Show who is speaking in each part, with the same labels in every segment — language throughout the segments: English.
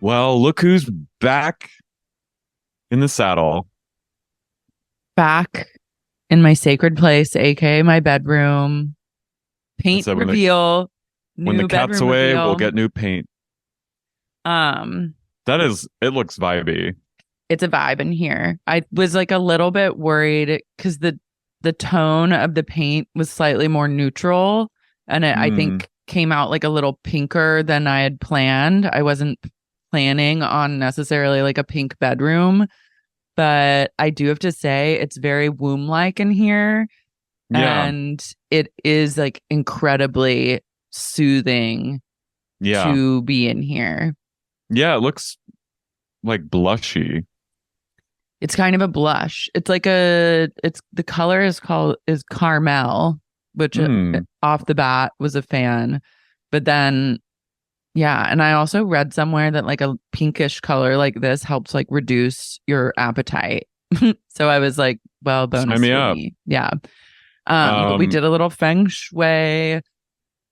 Speaker 1: Well, look who's back in the saddle.
Speaker 2: Back in my sacred place, aka my bedroom.
Speaker 1: I
Speaker 2: Paint
Speaker 1: said
Speaker 2: reveal.
Speaker 1: when the
Speaker 2: New
Speaker 1: cat's
Speaker 2: bedroom
Speaker 1: away,
Speaker 2: reveal.
Speaker 1: we'll get new paint. It looks vibey.
Speaker 2: It's a vibe in here. I was like a little bit worried because the tone of the paint was slightly more neutral, and I think came out like a little pinker than I had planned. I wasn't planning on necessarily like a pink bedroom, but I do have to say it's very womb-like in here.
Speaker 1: Yeah.
Speaker 2: And it is like incredibly soothing to be in here.
Speaker 1: Yeah, it looks like blushy.
Speaker 2: It's kind of a blush. It's like the color is caramel, which off the bat was a fan. But then yeah, and I also read somewhere that like a pinkish color like this helps like reduce your appetite. So I was like, well, bonus
Speaker 1: Sign me
Speaker 2: for
Speaker 1: up.
Speaker 2: me. Yeah. But we did a little feng shui.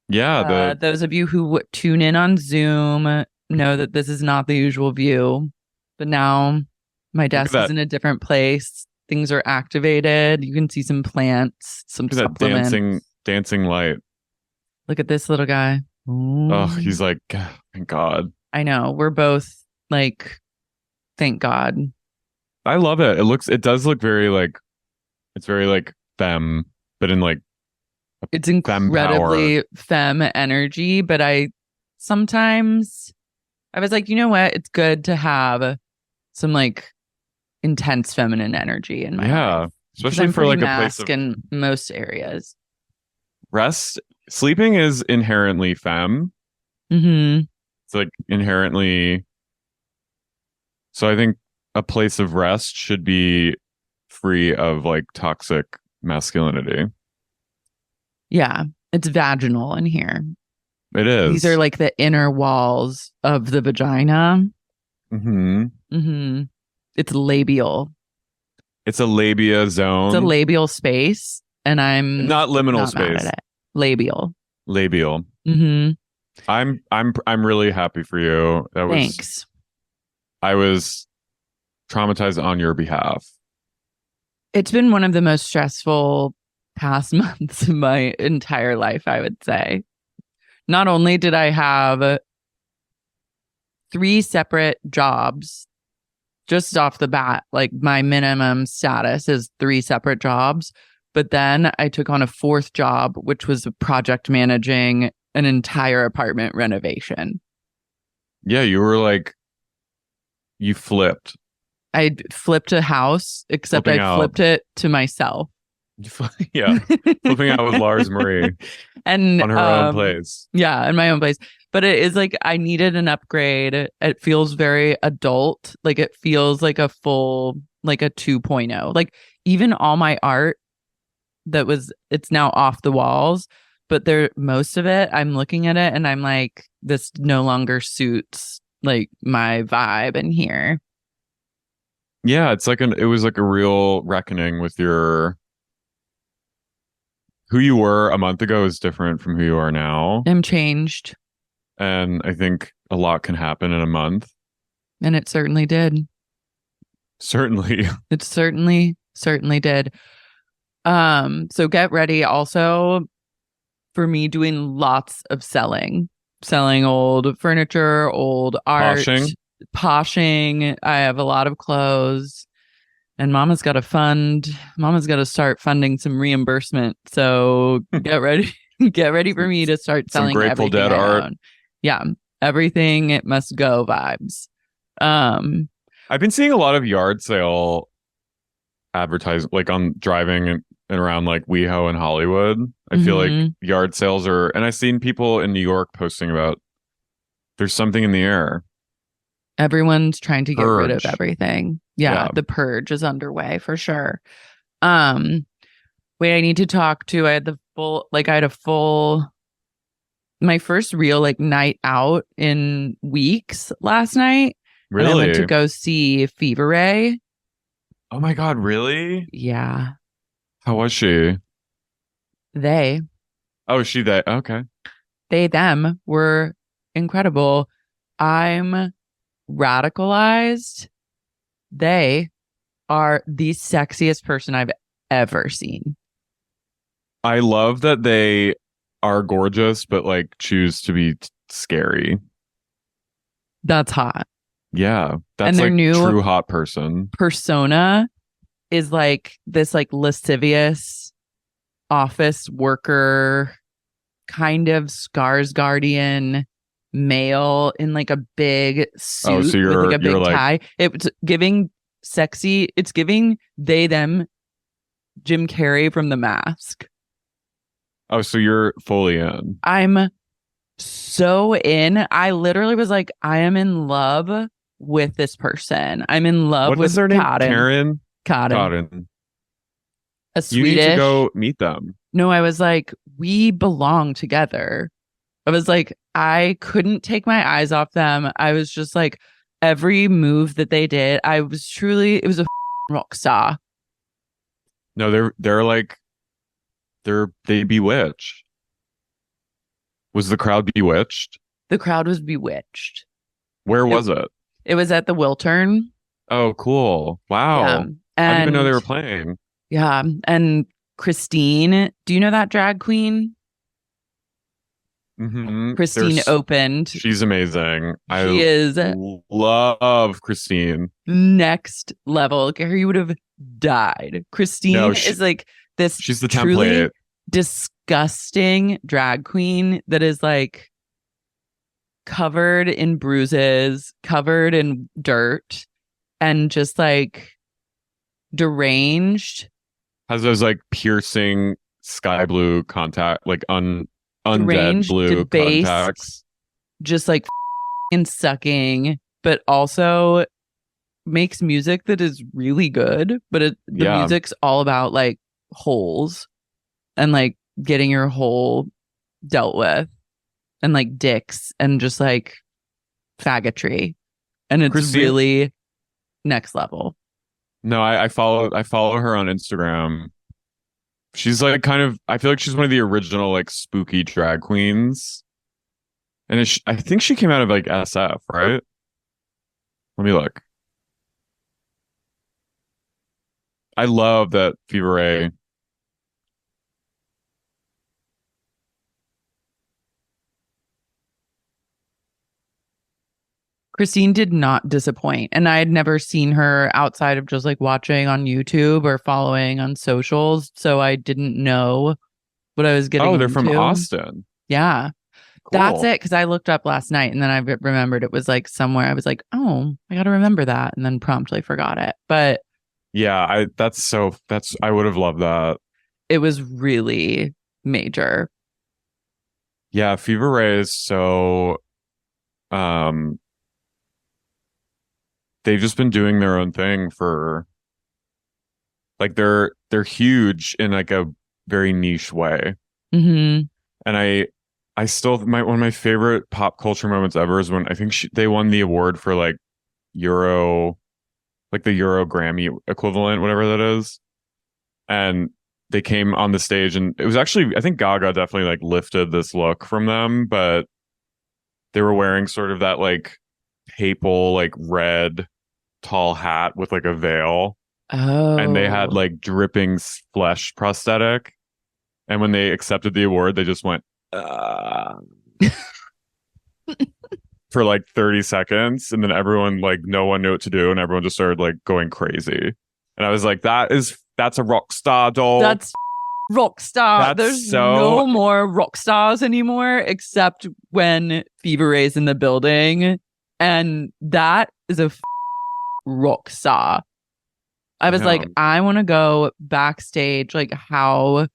Speaker 1: Yeah.
Speaker 2: Those of you who tune in on Zoom know that this is not the usual view. But now my desk is in a different place. Things are activated. You can see some plants, some supplements.
Speaker 1: That dancing light.
Speaker 2: Look at this little guy. Ooh.
Speaker 1: Oh, he's like, thank God.
Speaker 2: I know. We're both like, thank God.
Speaker 1: I love it. It does look very like, it's very like femme, but in like,
Speaker 2: it's incredibly femme energy. But I was like, you know what? It's good to have some like intense feminine energy in my life.
Speaker 1: Especially for like a place
Speaker 2: in most areas.
Speaker 1: Rest. Sleeping is inherently femme.
Speaker 2: Mm-hmm.
Speaker 1: It's like inherently. So I think a place of rest should be free of like toxic masculinity.
Speaker 2: Yeah, it's vaginal in here.
Speaker 1: It is.
Speaker 2: These are like the inner walls of the vagina.
Speaker 1: Mm-hmm.
Speaker 2: Mm-hmm. It's labial.
Speaker 1: It's a labia zone.
Speaker 2: It's a labial space, and I'm
Speaker 1: not liminal
Speaker 2: not
Speaker 1: space.
Speaker 2: Mad at it. Labial.
Speaker 1: Mm-hmm. I'm really happy for you.
Speaker 2: Thanks.
Speaker 1: I was traumatized on your behalf.
Speaker 2: It's been one of the most stressful past months of my entire life, I would say. Not only did I have 3 separate jobs just off the bat, like my minimum status is 3 separate jobs. But then I took on a 4th job, which was project managing an entire apartment renovation.
Speaker 1: Yeah, you were like, you flipped.
Speaker 2: I flipped a house, except I flipped it to myself.
Speaker 1: Yeah, flipping out with Lars Marie
Speaker 2: and
Speaker 1: on her own place.
Speaker 2: Yeah, in my own place. But it is like I needed an upgrade. It feels very adult. Like it feels like a full, like a 2.0. Like even all my art it's now off the walls, but most of it, I'm looking at it and I'm like, this no longer suits like my vibe in here.
Speaker 1: Yeah, it was like a real reckoning with who you were a month ago is different from who you are now.
Speaker 2: I'm changed.
Speaker 1: And I think a lot can happen in a month.
Speaker 2: And it certainly did.
Speaker 1: Certainly.
Speaker 2: It certainly did. So get ready also for me doing lots of selling old furniture, old art, poshing. I have a lot of clothes, and Mama's got to start funding some reimbursement. So get ready for me to start selling some Grateful Dead art. Own. Yeah, everything it must go vibes.
Speaker 1: I've been seeing a lot of yard sale advertising, like on driving and around like WeHo and Hollywood. I feel like yard sales and I've seen people in New York posting about there's something in the air.
Speaker 2: Everyone's trying to get rid of everything. Yeah, the purge is underway for sure. Wait, I need to talk to. I had a full my first real like night out in weeks last night.
Speaker 1: Really?
Speaker 2: And I went to go see Fever Ray.
Speaker 1: Oh my God, really?
Speaker 2: Yeah.
Speaker 1: How was she?
Speaker 2: They,
Speaker 1: Oh, is she that? Okay.
Speaker 2: them were incredible. I'm radicalized. They are the sexiest person I've ever seen.
Speaker 1: I love that they are gorgeous, but like choose to be scary.
Speaker 2: That's hot.
Speaker 1: Yeah,
Speaker 2: And
Speaker 1: that's
Speaker 2: their
Speaker 1: like
Speaker 2: new
Speaker 1: true hot person.
Speaker 2: persona is like this like lascivious office worker kind of scars guardian male in like a big
Speaker 1: Oh, so
Speaker 2: suit with like a
Speaker 1: you're
Speaker 2: big
Speaker 1: like,
Speaker 2: tie. It's giving sexy. It's giving they them Jim Carrey from The Mask.
Speaker 1: oh, so you're fully in.
Speaker 2: I'm so in. I literally was like, I am in love with this person. I'm in love
Speaker 1: What is
Speaker 2: with
Speaker 1: their name?
Speaker 2: Cotton.
Speaker 1: Karen?
Speaker 2: Cotton.
Speaker 1: Cotton.
Speaker 2: A
Speaker 1: You need to
Speaker 2: Swedish.
Speaker 1: go meet them.
Speaker 2: No, I was like, we belong together. I was like, I couldn't take my eyes off them. I was just like, every move that they did, I was truly, it was a rock star.
Speaker 1: No, they're like they bewitch. Was the crowd bewitched?
Speaker 2: The crowd was bewitched.
Speaker 1: Where
Speaker 2: It,
Speaker 1: was it?
Speaker 2: it was at the Wiltern.
Speaker 1: Oh, cool.
Speaker 2: Yeah.
Speaker 1: Wow. I didn't even know they
Speaker 2: And
Speaker 1: were playing.
Speaker 2: yeah. And Christine, do you know that drag queen?
Speaker 1: Mm-hmm.
Speaker 2: Christine opened.
Speaker 1: She's amazing.
Speaker 2: She
Speaker 1: I
Speaker 2: is
Speaker 1: love Christine.
Speaker 2: next level. Gary would have died. Christine
Speaker 1: No,
Speaker 2: is like this
Speaker 1: she's the
Speaker 2: truly
Speaker 1: template.
Speaker 2: disgusting drag queen that is like covered in bruises, covered in dirt, and just like deranged.
Speaker 1: Has those like piercing sky blue contact, like undead
Speaker 2: Deranged,
Speaker 1: blue
Speaker 2: debased,
Speaker 1: contacts.
Speaker 2: just like and sucking, but also makes music that is really good. But the
Speaker 1: Yeah.
Speaker 2: music's all about like holes and like getting your hole dealt with and like dicks and just like faggotry. And it's
Speaker 1: Christine,
Speaker 2: really next level.
Speaker 1: no, I follow her on Instagram. She's like kind of, I feel like she's one of the original like spooky drag queens. And I think she came out of like SF, right? Let me look. I love that Fever Ray.
Speaker 2: Christine did not disappoint. And I had never seen her outside of just like watching on YouTube or following on socials. So I didn't know what I was getting
Speaker 1: Oh, they're
Speaker 2: into.
Speaker 1: from Austin.
Speaker 2: Yeah.
Speaker 1: Cool.
Speaker 2: That's it. Because I looked up last night and then I remembered it was like somewhere. I was like, oh, I got to remember that. And then promptly forgot it. But
Speaker 1: yeah, I would have loved that.
Speaker 2: it was really major.
Speaker 1: Yeah, Fever Ray is so um they've just been doing their own thing for like they're huge in like a very niche way.
Speaker 2: Mm-hmm.
Speaker 1: And I still one of my favorite pop culture moments ever is when I think they won the award for like Euro, like the Euro Grammy equivalent, whatever that is. And they came on the stage and it was actually, I think Gaga definitely like lifted this look from them, but they were wearing sort of that like papal, like red tall hat with like a veil.
Speaker 2: Oh.
Speaker 1: And they had like dripping flesh prosthetic. And when they accepted the award, they just went, for like 30 seconds. And then everyone, like, no one knew what to do. And everyone just started like going crazy. And I was like, that's a rock star doll.
Speaker 2: That's rock star.
Speaker 1: That's
Speaker 2: There's no more rock stars anymore, except when Fever Ray's in the building. And that is a rock star. I was like, I want to go backstage. Like, how,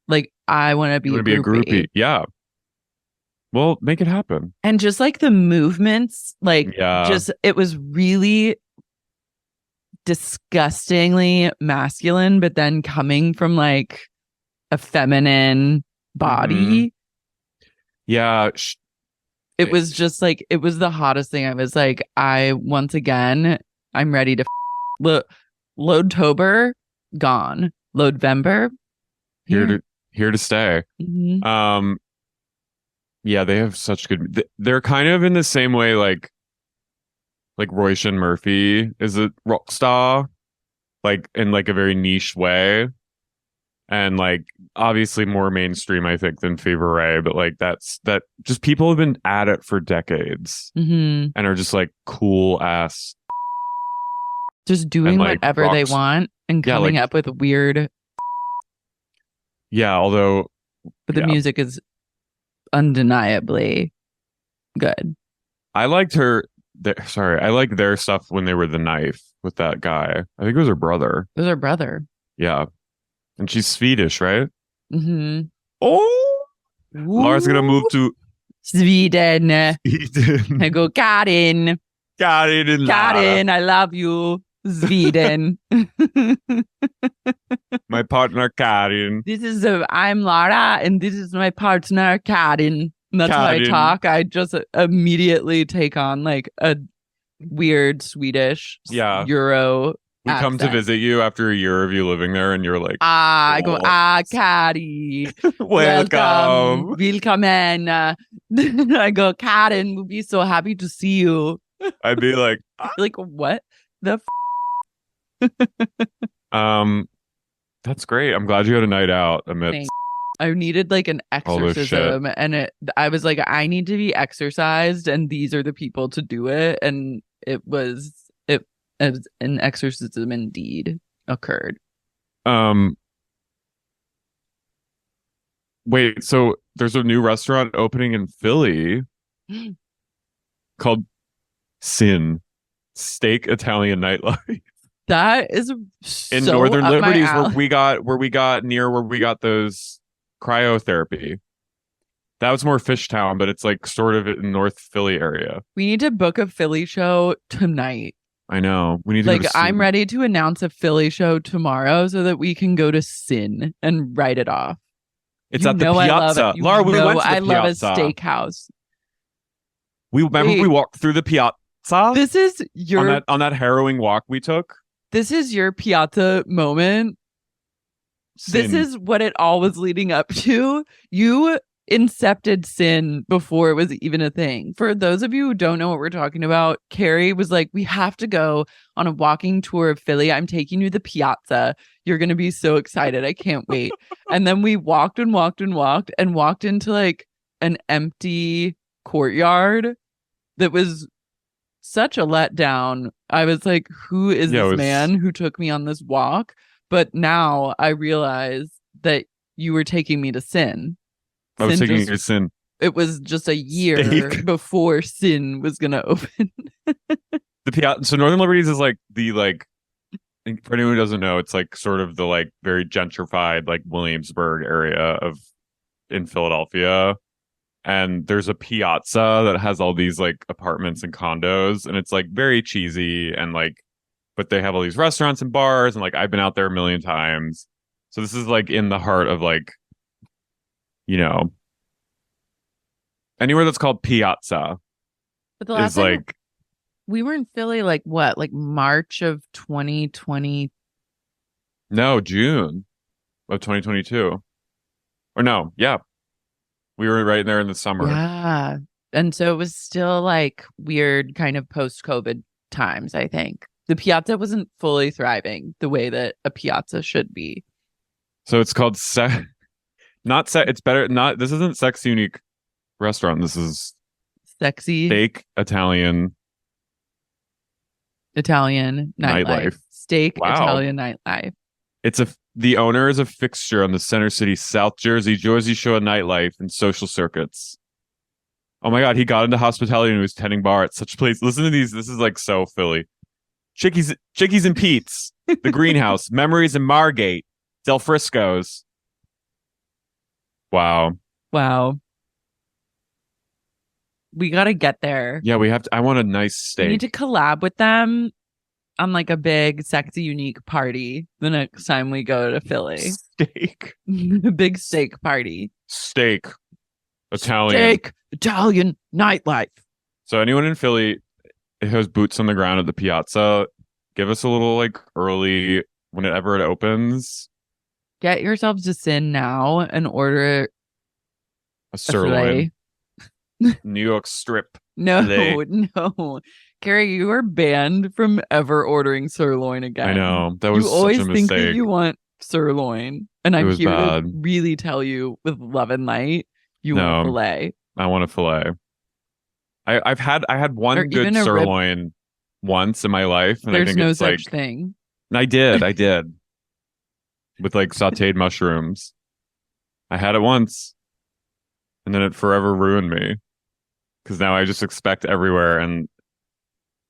Speaker 2: like, I want to be a groupie.
Speaker 1: Yeah. Well, make it happen.
Speaker 2: And just like the movements, like, just, it was really disgustingly masculine, but then coming from like a feminine body.
Speaker 1: Mm-hmm. Yeah.
Speaker 2: It was just like, it was the hottest thing. I was like, once again, I'm ready to look. Loadtober, gone. Loadvember,
Speaker 1: here to stay.
Speaker 2: Mm-hmm.
Speaker 1: Yeah, they have such good. They're kind of in the same way, like Roisin Murphy is a rock star, like in like a very niche way, and like obviously more mainstream, I think, than Fever Ray. But like that just people have been at it for decades
Speaker 2: Mm-hmm.
Speaker 1: and are just like cool ass,
Speaker 2: Just doing
Speaker 1: and like
Speaker 2: whatever they want and
Speaker 1: Yeah,
Speaker 2: coming
Speaker 1: like
Speaker 2: up with weird.
Speaker 1: yeah. Although,
Speaker 2: But the
Speaker 1: yeah,
Speaker 2: music is undeniably good.
Speaker 1: I liked her. I liked their stuff when they were The Knife with that guy. I think it was her brother.
Speaker 2: It was her brother.
Speaker 1: Yeah, and she's Swedish, right?
Speaker 2: Mm-hmm.
Speaker 1: Oh, Lara's gonna move to
Speaker 2: Sweden.
Speaker 1: Sweden.
Speaker 2: I go, Karin.
Speaker 1: Karin and Lara.
Speaker 2: Karin, I love you. Sweden.
Speaker 1: My partner Karin.
Speaker 2: I'm Lara, and this is my partner Karin. And that's how I talk. I just immediately take on like a weird Swedish Euro.
Speaker 1: We
Speaker 2: accent.
Speaker 1: come to visit you after a year of you living there, and you're like,
Speaker 2: I go, Kari.
Speaker 1: Welcome.
Speaker 2: Willkommen. I go, Karin, we'll be so happy to see you.
Speaker 1: I'd be like,
Speaker 2: like, what the
Speaker 1: that's great. I'm glad you had a night out amidst.
Speaker 2: I needed like an exorcism, and I was like, I need to be exorcised, and these are the people to do it. And an exorcism indeed occurred.
Speaker 1: Wait, so there's a new restaurant opening in Philly called Sin Steak Italian Nightlife.
Speaker 2: That is
Speaker 1: in
Speaker 2: so
Speaker 1: Northern
Speaker 2: up
Speaker 1: Liberties,
Speaker 2: my alley.
Speaker 1: where we got those cryotherapy. That was more Fishtown, but it's like sort of in North Philly area.
Speaker 2: We need to book a Philly show tonight.
Speaker 1: I know. We need to
Speaker 2: like
Speaker 1: go to
Speaker 2: I'm ready to announce a Philly show tomorrow so that we can go to Sin and write it off.
Speaker 1: It's at the Piazza. Lara, we went to the Piazza.
Speaker 2: I love a steakhouse.
Speaker 1: We walked through the Piazza.
Speaker 2: This is your
Speaker 1: on that harrowing walk we took.
Speaker 2: This is your Piazza moment.
Speaker 1: Sin.
Speaker 2: This is what it all was leading up to. You incepted Sin before it was even a thing. For those of you who don't know what we're talking about, Carey was like, we have to go on a walking tour of Philly. I'm taking you to the Piazza. You're going to be so excited. I can't wait. And then we walked and walked and walked and walked into like an empty courtyard that was such a letdown. I was like, who is this man who took me on this walk? But now I realize that you were taking me to Sin.
Speaker 1: I was taking you to Sin.
Speaker 2: It was just a year before Sin was going to open.
Speaker 1: The Piazza. So Northern Liberties is like for anyone who doesn't know, it's like sort of the like very gentrified like Williamsburg area in Philadelphia. And there's a piazza that has all these like apartments and condos, and it's like very cheesy and like, but they have all these restaurants and bars, and like I've been out there a million times. So this is like in the heart of like, anywhere that's called Piazza.
Speaker 2: But the last time we were in Philly, like what, like March of 2020?
Speaker 1: No, June of 2022. Or no, yeah. We were right there in the summer.
Speaker 2: Yeah. And so it was still like weird kind of post-COVID times, I think. The Piazza wasn't fully thriving the way that a Piazza should be.
Speaker 1: So it's called it's better. This isn't Sex Unique Restaurant. This is
Speaker 2: Sexy
Speaker 1: Steak Italian
Speaker 2: Nightlife. Steak Italian Nightlife.
Speaker 1: The owner is a fixture on the Center City, South Jersey Shore nightlife and social circuits. Oh my God, he got into hospitality and he was tending bar at such a place. Listen to these. This is like so Philly. Chickies and Pete's, The Greenhouse, Memories in Margate, Del Frisco's. Wow.
Speaker 2: We got to get there.
Speaker 1: Yeah, we have to. I want a nice steak.
Speaker 2: We need to collab with them on like a big, sexy, unique party the next time we go to Philly.
Speaker 1: Steak.
Speaker 2: Big steak party.
Speaker 1: Steak. Italian.
Speaker 2: Steak. Italian nightlife.
Speaker 1: So anyone in Philly who has boots on the ground at the Piazza, Give us a little like early whenever it opens.
Speaker 2: Get yourselves to Sin now and order
Speaker 1: A sirloin. New York strip.
Speaker 2: No,
Speaker 1: filet.
Speaker 2: no. Carey, you are banned from ever ordering sirloin again.
Speaker 1: I know. That was
Speaker 2: you always
Speaker 1: such a
Speaker 2: think that
Speaker 1: mistake.
Speaker 2: you want sirloin. And I'm here
Speaker 1: bad.
Speaker 2: to really tell you with love and light, you want filet.
Speaker 1: I want a filet. I had one
Speaker 2: Or
Speaker 1: good sirloin once in my life, and
Speaker 2: There's
Speaker 1: I think
Speaker 2: no
Speaker 1: it's
Speaker 2: such
Speaker 1: like
Speaker 2: thing.
Speaker 1: I did with like sautéed mushrooms. I had it once, and then it forever ruined me because now I just expect everywhere, and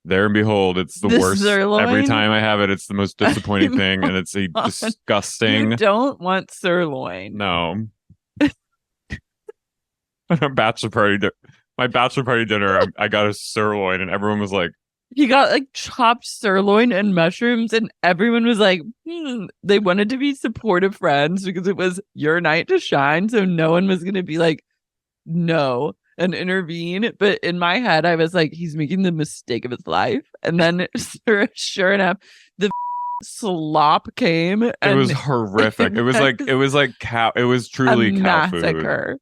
Speaker 1: there and behold, it's the worst.
Speaker 2: Sirloin?
Speaker 1: Every time I have it, it's the most disappointing thing, and it's a disgusting.
Speaker 2: You don't want sirloin.
Speaker 1: No. My bachelor party dinner, I got a sirloin, and everyone was like,
Speaker 2: he got like chopped sirloin and mushrooms, and everyone was like, they wanted to be supportive friends because it was your night to shine. So no one was going to be like, no, and intervene. But in my head, I was like, he's making the mistake of his life. And then sure enough, the slop came.
Speaker 1: It was horrific. It was like cow. It was truly cow
Speaker 2: massacre.
Speaker 1: Food.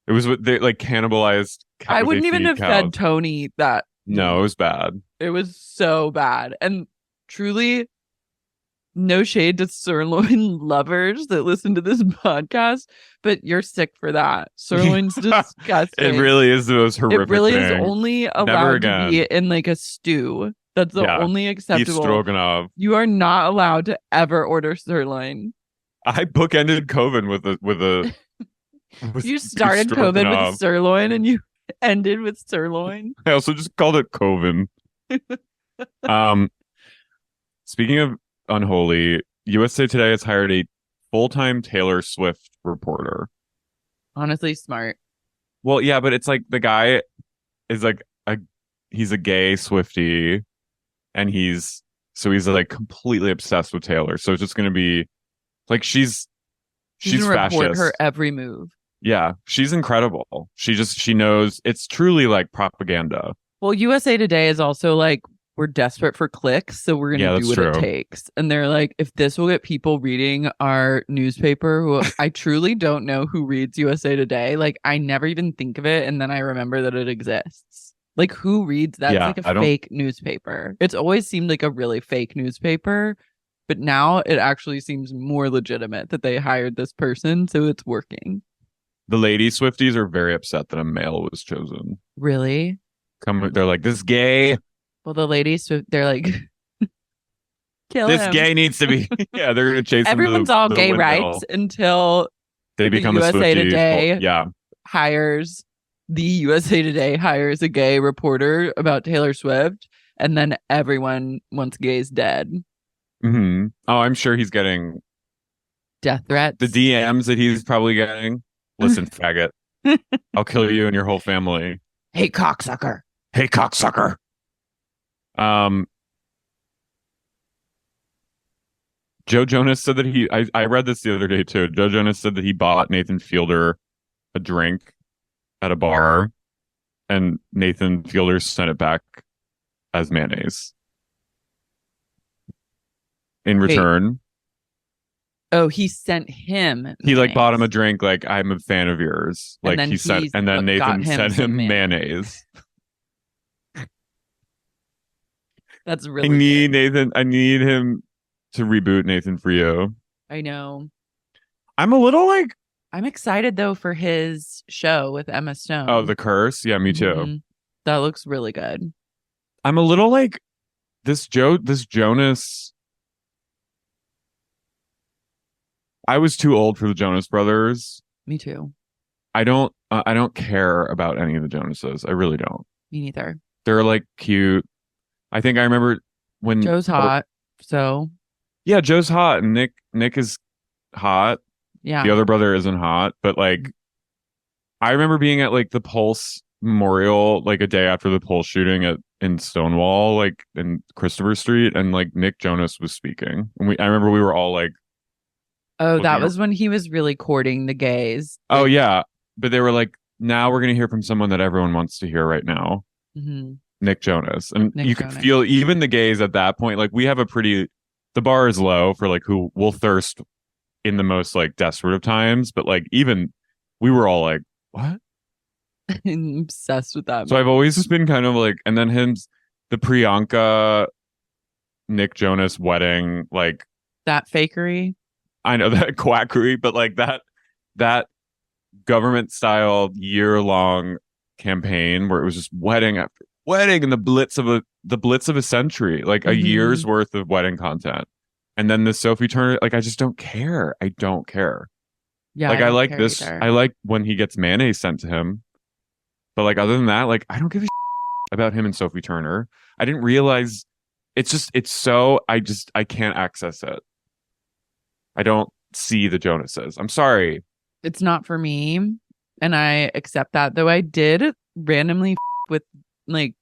Speaker 1: It was what they like cannibalized.
Speaker 2: I wouldn't even have fed Tony that.
Speaker 1: No, it was bad.
Speaker 2: It was so bad. And truly, no shade to sirloin lovers that listen to this podcast, but you're sick for that. Sirloin's disgusting.
Speaker 1: It really is the most horrific
Speaker 2: It really
Speaker 1: thing.
Speaker 2: is only allowed to be in like a stew. That's the only acceptable.
Speaker 1: Beef stroganoff.
Speaker 2: You are not allowed to ever order sirloin.
Speaker 1: I bookended COVID with a
Speaker 2: you started COVID with sirloin and you ended with sirloin.
Speaker 1: I also just called it Coven. Speaking of unholy, USA Today has hired a full-time Taylor Swift reporter.
Speaker 2: Honestly, smart.
Speaker 1: Well, yeah, but it's like the guy is like he's a gay Swiftie, and he's like completely obsessed with Taylor. So it's just gonna be like she's fascist.
Speaker 2: Report her every move.
Speaker 1: Yeah, she's incredible. She knows it's truly like propaganda.
Speaker 2: Well, USA Today is also like, we're desperate for clicks, so we're going to do what it takes. And they're like, if this will get people reading our newspaper, who I truly don't know who reads USA Today. Like, I never even think of it, and then I remember that it exists. Like, who reads that? It's like a fake newspaper. It's always seemed like a really fake newspaper, but now it actually seems more legitimate that they hired this person, so it's working.
Speaker 1: The lady Swifties are very upset that a male was chosen.
Speaker 2: Really?
Speaker 1: They're like, this gay.
Speaker 2: Well, the ladies, they're like, kill
Speaker 1: this
Speaker 2: him.
Speaker 1: Gay needs to be. Yeah, they're gonna chase.
Speaker 2: Everyone's all gay rights until
Speaker 1: they become
Speaker 2: USA
Speaker 1: a Swiftie.
Speaker 2: Today. Hires the USA Today hires a gay reporter about Taylor Swift, and then everyone once gay's dead.
Speaker 1: Mm-hmm. Oh, I'm sure he's getting
Speaker 2: death threats.
Speaker 1: The DMs that he's probably getting. Listen, faggot. I'll kill you and your whole family.
Speaker 2: Hey, cocksucker.
Speaker 1: Hey, cocksucker. Joe Jonas said that I read this the other day too. Joe Jonas said that he bought Nathan Fielder a drink at a bar, and Nathan Fielder sent it back as mayonnaise in return.
Speaker 2: Oh, he sent him mayonnaise.
Speaker 1: He like bought him a drink, like, I'm a fan of yours. Like he sent, and then Nathan sent him mayonnaise.
Speaker 2: That's really
Speaker 1: I need him to reboot Nathan for You.
Speaker 2: I know.
Speaker 1: I'm a little like,
Speaker 2: I'm excited though for his show with Emma Stone.
Speaker 1: Oh, The Curse? Yeah, me too.
Speaker 2: Mm-hmm. That looks really good.
Speaker 1: I'm a little like this Jonas. I was too old for the Jonas Brothers.
Speaker 2: Me too.
Speaker 1: I don't care about any of the Jonases. I really don't.
Speaker 2: Me neither.
Speaker 1: They're like cute. I think I remember when
Speaker 2: Joe's hot. So
Speaker 1: yeah, Joe's hot, and Nick is hot.
Speaker 2: Yeah.
Speaker 1: The other brother isn't hot, but like I remember being at like the Pulse Memorial like a day after the Pulse shooting in Stonewall, like in Christopher Street, and like Nick Jonas was speaking. And I remember we were all like,
Speaker 2: oh, that was when he was really courting the gays.
Speaker 1: Oh yeah, but they were like, now we're gonna hear from someone that everyone wants to hear right now.
Speaker 2: Mm-hmm.
Speaker 1: Nick Jonas. And
Speaker 2: Nick
Speaker 1: you
Speaker 2: Jonas.
Speaker 1: could feel even the gays at that point. Like we have the bar is low for like who will thirst in the most like desperate of times. But like even we were all like, what?
Speaker 2: I'm obsessed with that.
Speaker 1: So I've always just been kind of like, and then the Priyanka Nick Jonas wedding, like
Speaker 2: that fakery.
Speaker 1: I know that quackery, but like that government style year-long campaign where it was just wedding after wedding and the blitz of a century, like a year's worth of wedding content. And then the Sophie Turner, like I just don't care. I don't care.
Speaker 2: Yeah,
Speaker 1: like I like this
Speaker 2: either.
Speaker 1: I like when he gets mayonnaise sent to him. But like other than that, like I don't give a about him and Sophie Turner. I didn't realize I can't access it. I don't see the Jonases. I'm sorry.
Speaker 2: It's not for me. And I accept that. Though I did randomly with like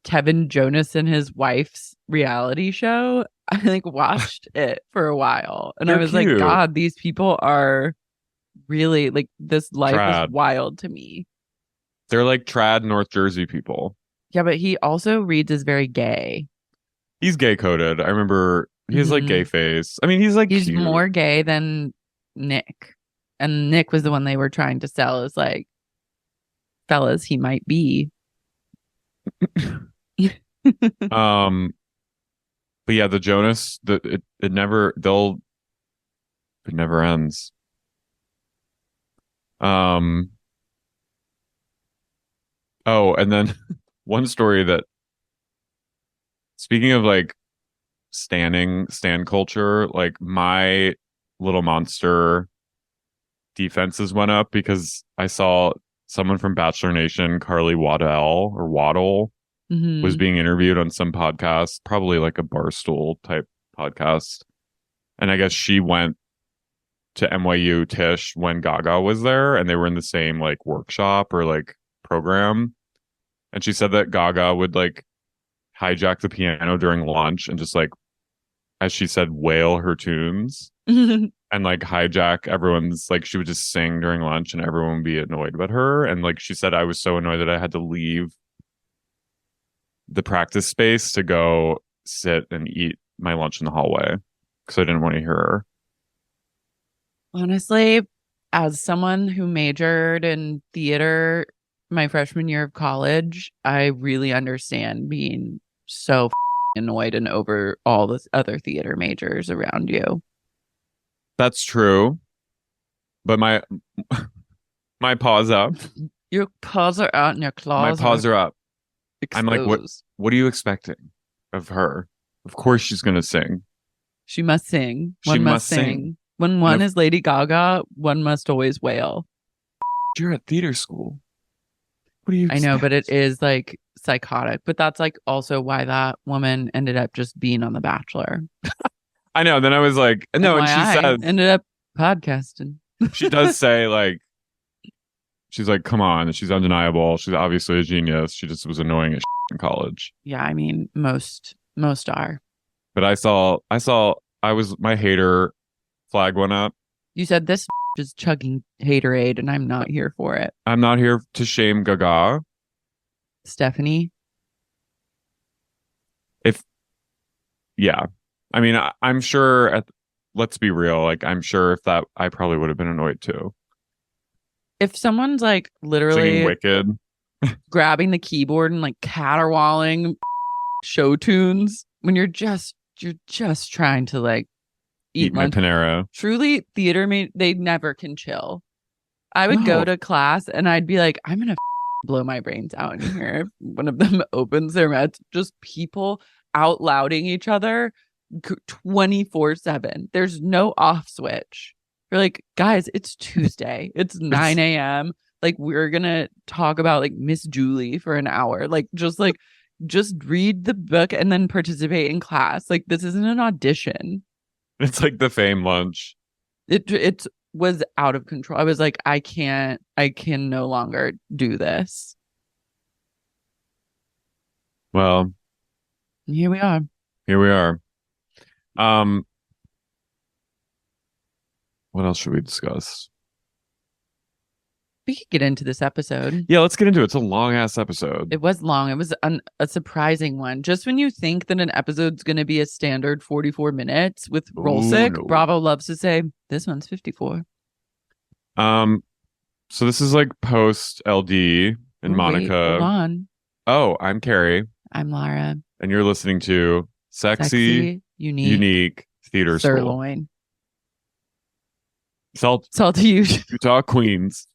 Speaker 2: Kevin Jonas and his wife's reality show. I like watched it for a while. And I was
Speaker 1: cute.
Speaker 2: like, God, these people are really like this life
Speaker 1: Trad.
Speaker 2: is wild to me.
Speaker 1: They're like trad North Jersey people.
Speaker 2: Yeah, but he also reads as very gay.
Speaker 1: He's gay coded. I remember he has like gay face. I mean, he's
Speaker 2: he's
Speaker 1: cute.
Speaker 2: more gay than Nick. And Nick was the one they were trying to sell as like, fellas, he might be.
Speaker 1: But yeah, the Jonas, it never ends. Oh, and then one story that, speaking of like stan culture, like my Little Monster defenses went up because I saw someone from Bachelor Nation, Carly Waddell was being interviewed on some podcast, probably like a Barstool type podcast. And I guess she went to NYU Tisch when Gaga was there and they were in the same like workshop or like program. And she said that Gaga would like hijack the piano during lunch and just like, as she said, wail her tunes and like hijack everyone's, like she would just sing during lunch and everyone would be annoyed with her. And like she said, I was so annoyed that I had to leave the practice space to go sit and eat my lunch in the hallway because I didn't want to hear her.
Speaker 2: Honestly, as someone who majored in theater my freshman year of college, I really understand being so annoyed and over all the other theater majors around you.
Speaker 1: That's true. But my paws up.
Speaker 2: Your paws are out and your claws.
Speaker 1: My paws are up.
Speaker 2: Exposed.
Speaker 1: I'm like, what are you expecting of her? Of course she's gonna sing.
Speaker 2: She must sing. One must sing. When one is Lady Gaga, one must always wail.
Speaker 1: You're at theater school. What do you expect?
Speaker 2: I know, but it is like psychotic. But that's like also why that woman ended up just being on The Bachelor.
Speaker 1: I know. Then I was like, no, and she says
Speaker 2: ended up podcasting.
Speaker 1: She does say like, she's like, come on, she's undeniable. She's obviously a genius. She just was annoying as in college.
Speaker 2: Yeah, I mean, most are.
Speaker 1: But my hater flag went up.
Speaker 2: You said this is chugging haterade, and I'm not here for it.
Speaker 1: I'm not here to shame Gaga.
Speaker 2: Stefani.
Speaker 1: Yeah. I mean, I'm sure let's be real. Like, I'm sure if that, I probably would have been annoyed too.
Speaker 2: If someone's like literally
Speaker 1: singing Wicked,
Speaker 2: grabbing the keyboard and like caterwauling show tunes when you're just trying to like eat
Speaker 1: my Panera.
Speaker 2: Truly, theater they never can chill. I would go to class and I'd be like, I'm gonna blow my brains out in here. If one of them opens their mouth, just people out louding each other 24/7. There's no off switch. You're like, guys, it's Tuesday. It's 9 a.m. Like, we're gonna talk about like Miss Julie for an hour. Like, just read the book and then participate in class. Like, this isn't an audition.
Speaker 1: It's like the fame lunch.
Speaker 2: It was out of control. I was like, I can no longer do this.
Speaker 1: Well,
Speaker 2: here we are.
Speaker 1: What else should we discuss?
Speaker 2: We could get into this episode.
Speaker 1: Yeah, let's get into it. It's a long ass episode.
Speaker 2: It was long. It was a surprising one. Just when you think that an episode's going to be a standard 44 minutes with RHOSLC,
Speaker 1: no.
Speaker 2: Bravo loves to say this one's 54.
Speaker 1: So this is like post LD and Monica.
Speaker 2: Wait, hold on.
Speaker 1: Oh, I'm Carey.
Speaker 2: I'm Lara.
Speaker 1: And you're listening to Sexy Unique Theater
Speaker 2: Sirloin.
Speaker 1: School.
Speaker 2: Salty
Speaker 1: Utah Queens.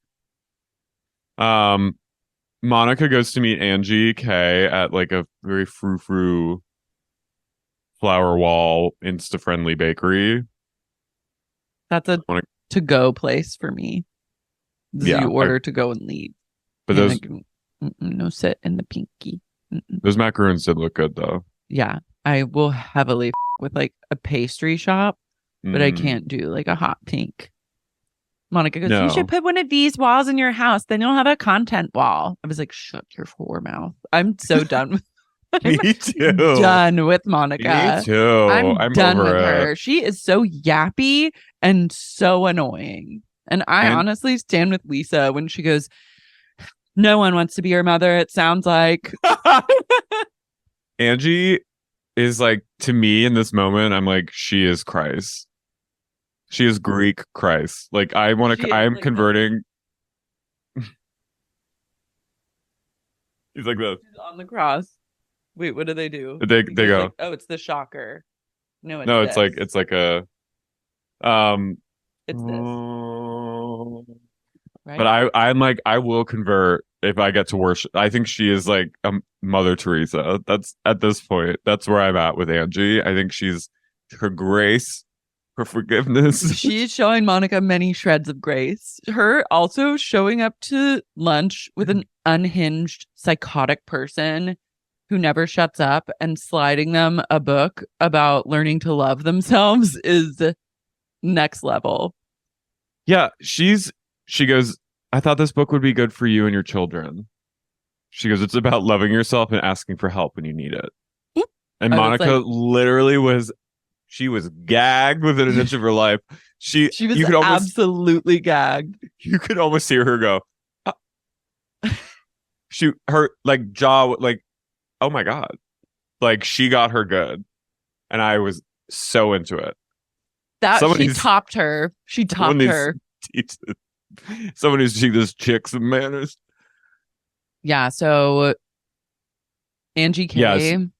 Speaker 1: Monica goes to meet Angie K at like a very frou-frou flower wall Insta-friendly bakery.
Speaker 2: That's a to-go place for me. You order to go and leave.
Speaker 1: But those
Speaker 2: no sit in the pinky.
Speaker 1: Those macaroons did look good though.
Speaker 2: Yeah, I will heavily with like a pastry shop, but I can't do like a hot pink. Monica goes, you should put one of these walls in your house. Then you'll have a content wall. I was like, shut your whore mouth. I'm so done with
Speaker 1: Me too.
Speaker 2: Done with Monica.
Speaker 1: Me too.
Speaker 2: I'm done with her. She is so yappy and so annoying. And I honestly stand with Lisa when she goes, no one wants to be your mother, it sounds like.
Speaker 1: Angie is like, to me in this moment, I'm like, she is Christ. She is Greek Christ. Like, I am like converting. He's like this.
Speaker 2: She's on the cross. Wait, what do they do?
Speaker 1: They go.
Speaker 2: Like, oh, it's the shocker. No,
Speaker 1: it's like a.
Speaker 2: It's this.
Speaker 1: Right? But I'm like, I will convert if I get to worship. I think she is like a Mother Teresa. That's at this point. That's where I'm at with Angie. I think she's her grace, her forgiveness.
Speaker 2: She's showing Monica many shreds of grace. Her also showing up to lunch with an unhinged, psychotic person who never shuts up and sliding them a book about learning to love themselves is next level.
Speaker 1: Yeah, she goes, I thought this book would be good for you and your children. She goes, it's about loving yourself and asking for help when you need it. And Monica literally was gagged within an inch of her life. She was
Speaker 2: absolutely gagged.
Speaker 1: You could almost hear her go. Her like jaw, like, oh my God. Like she got her good. And I was so into it.
Speaker 2: She topped her. She topped her.
Speaker 1: Someone who's teaching this chick some manners.
Speaker 2: Yeah, so Angie K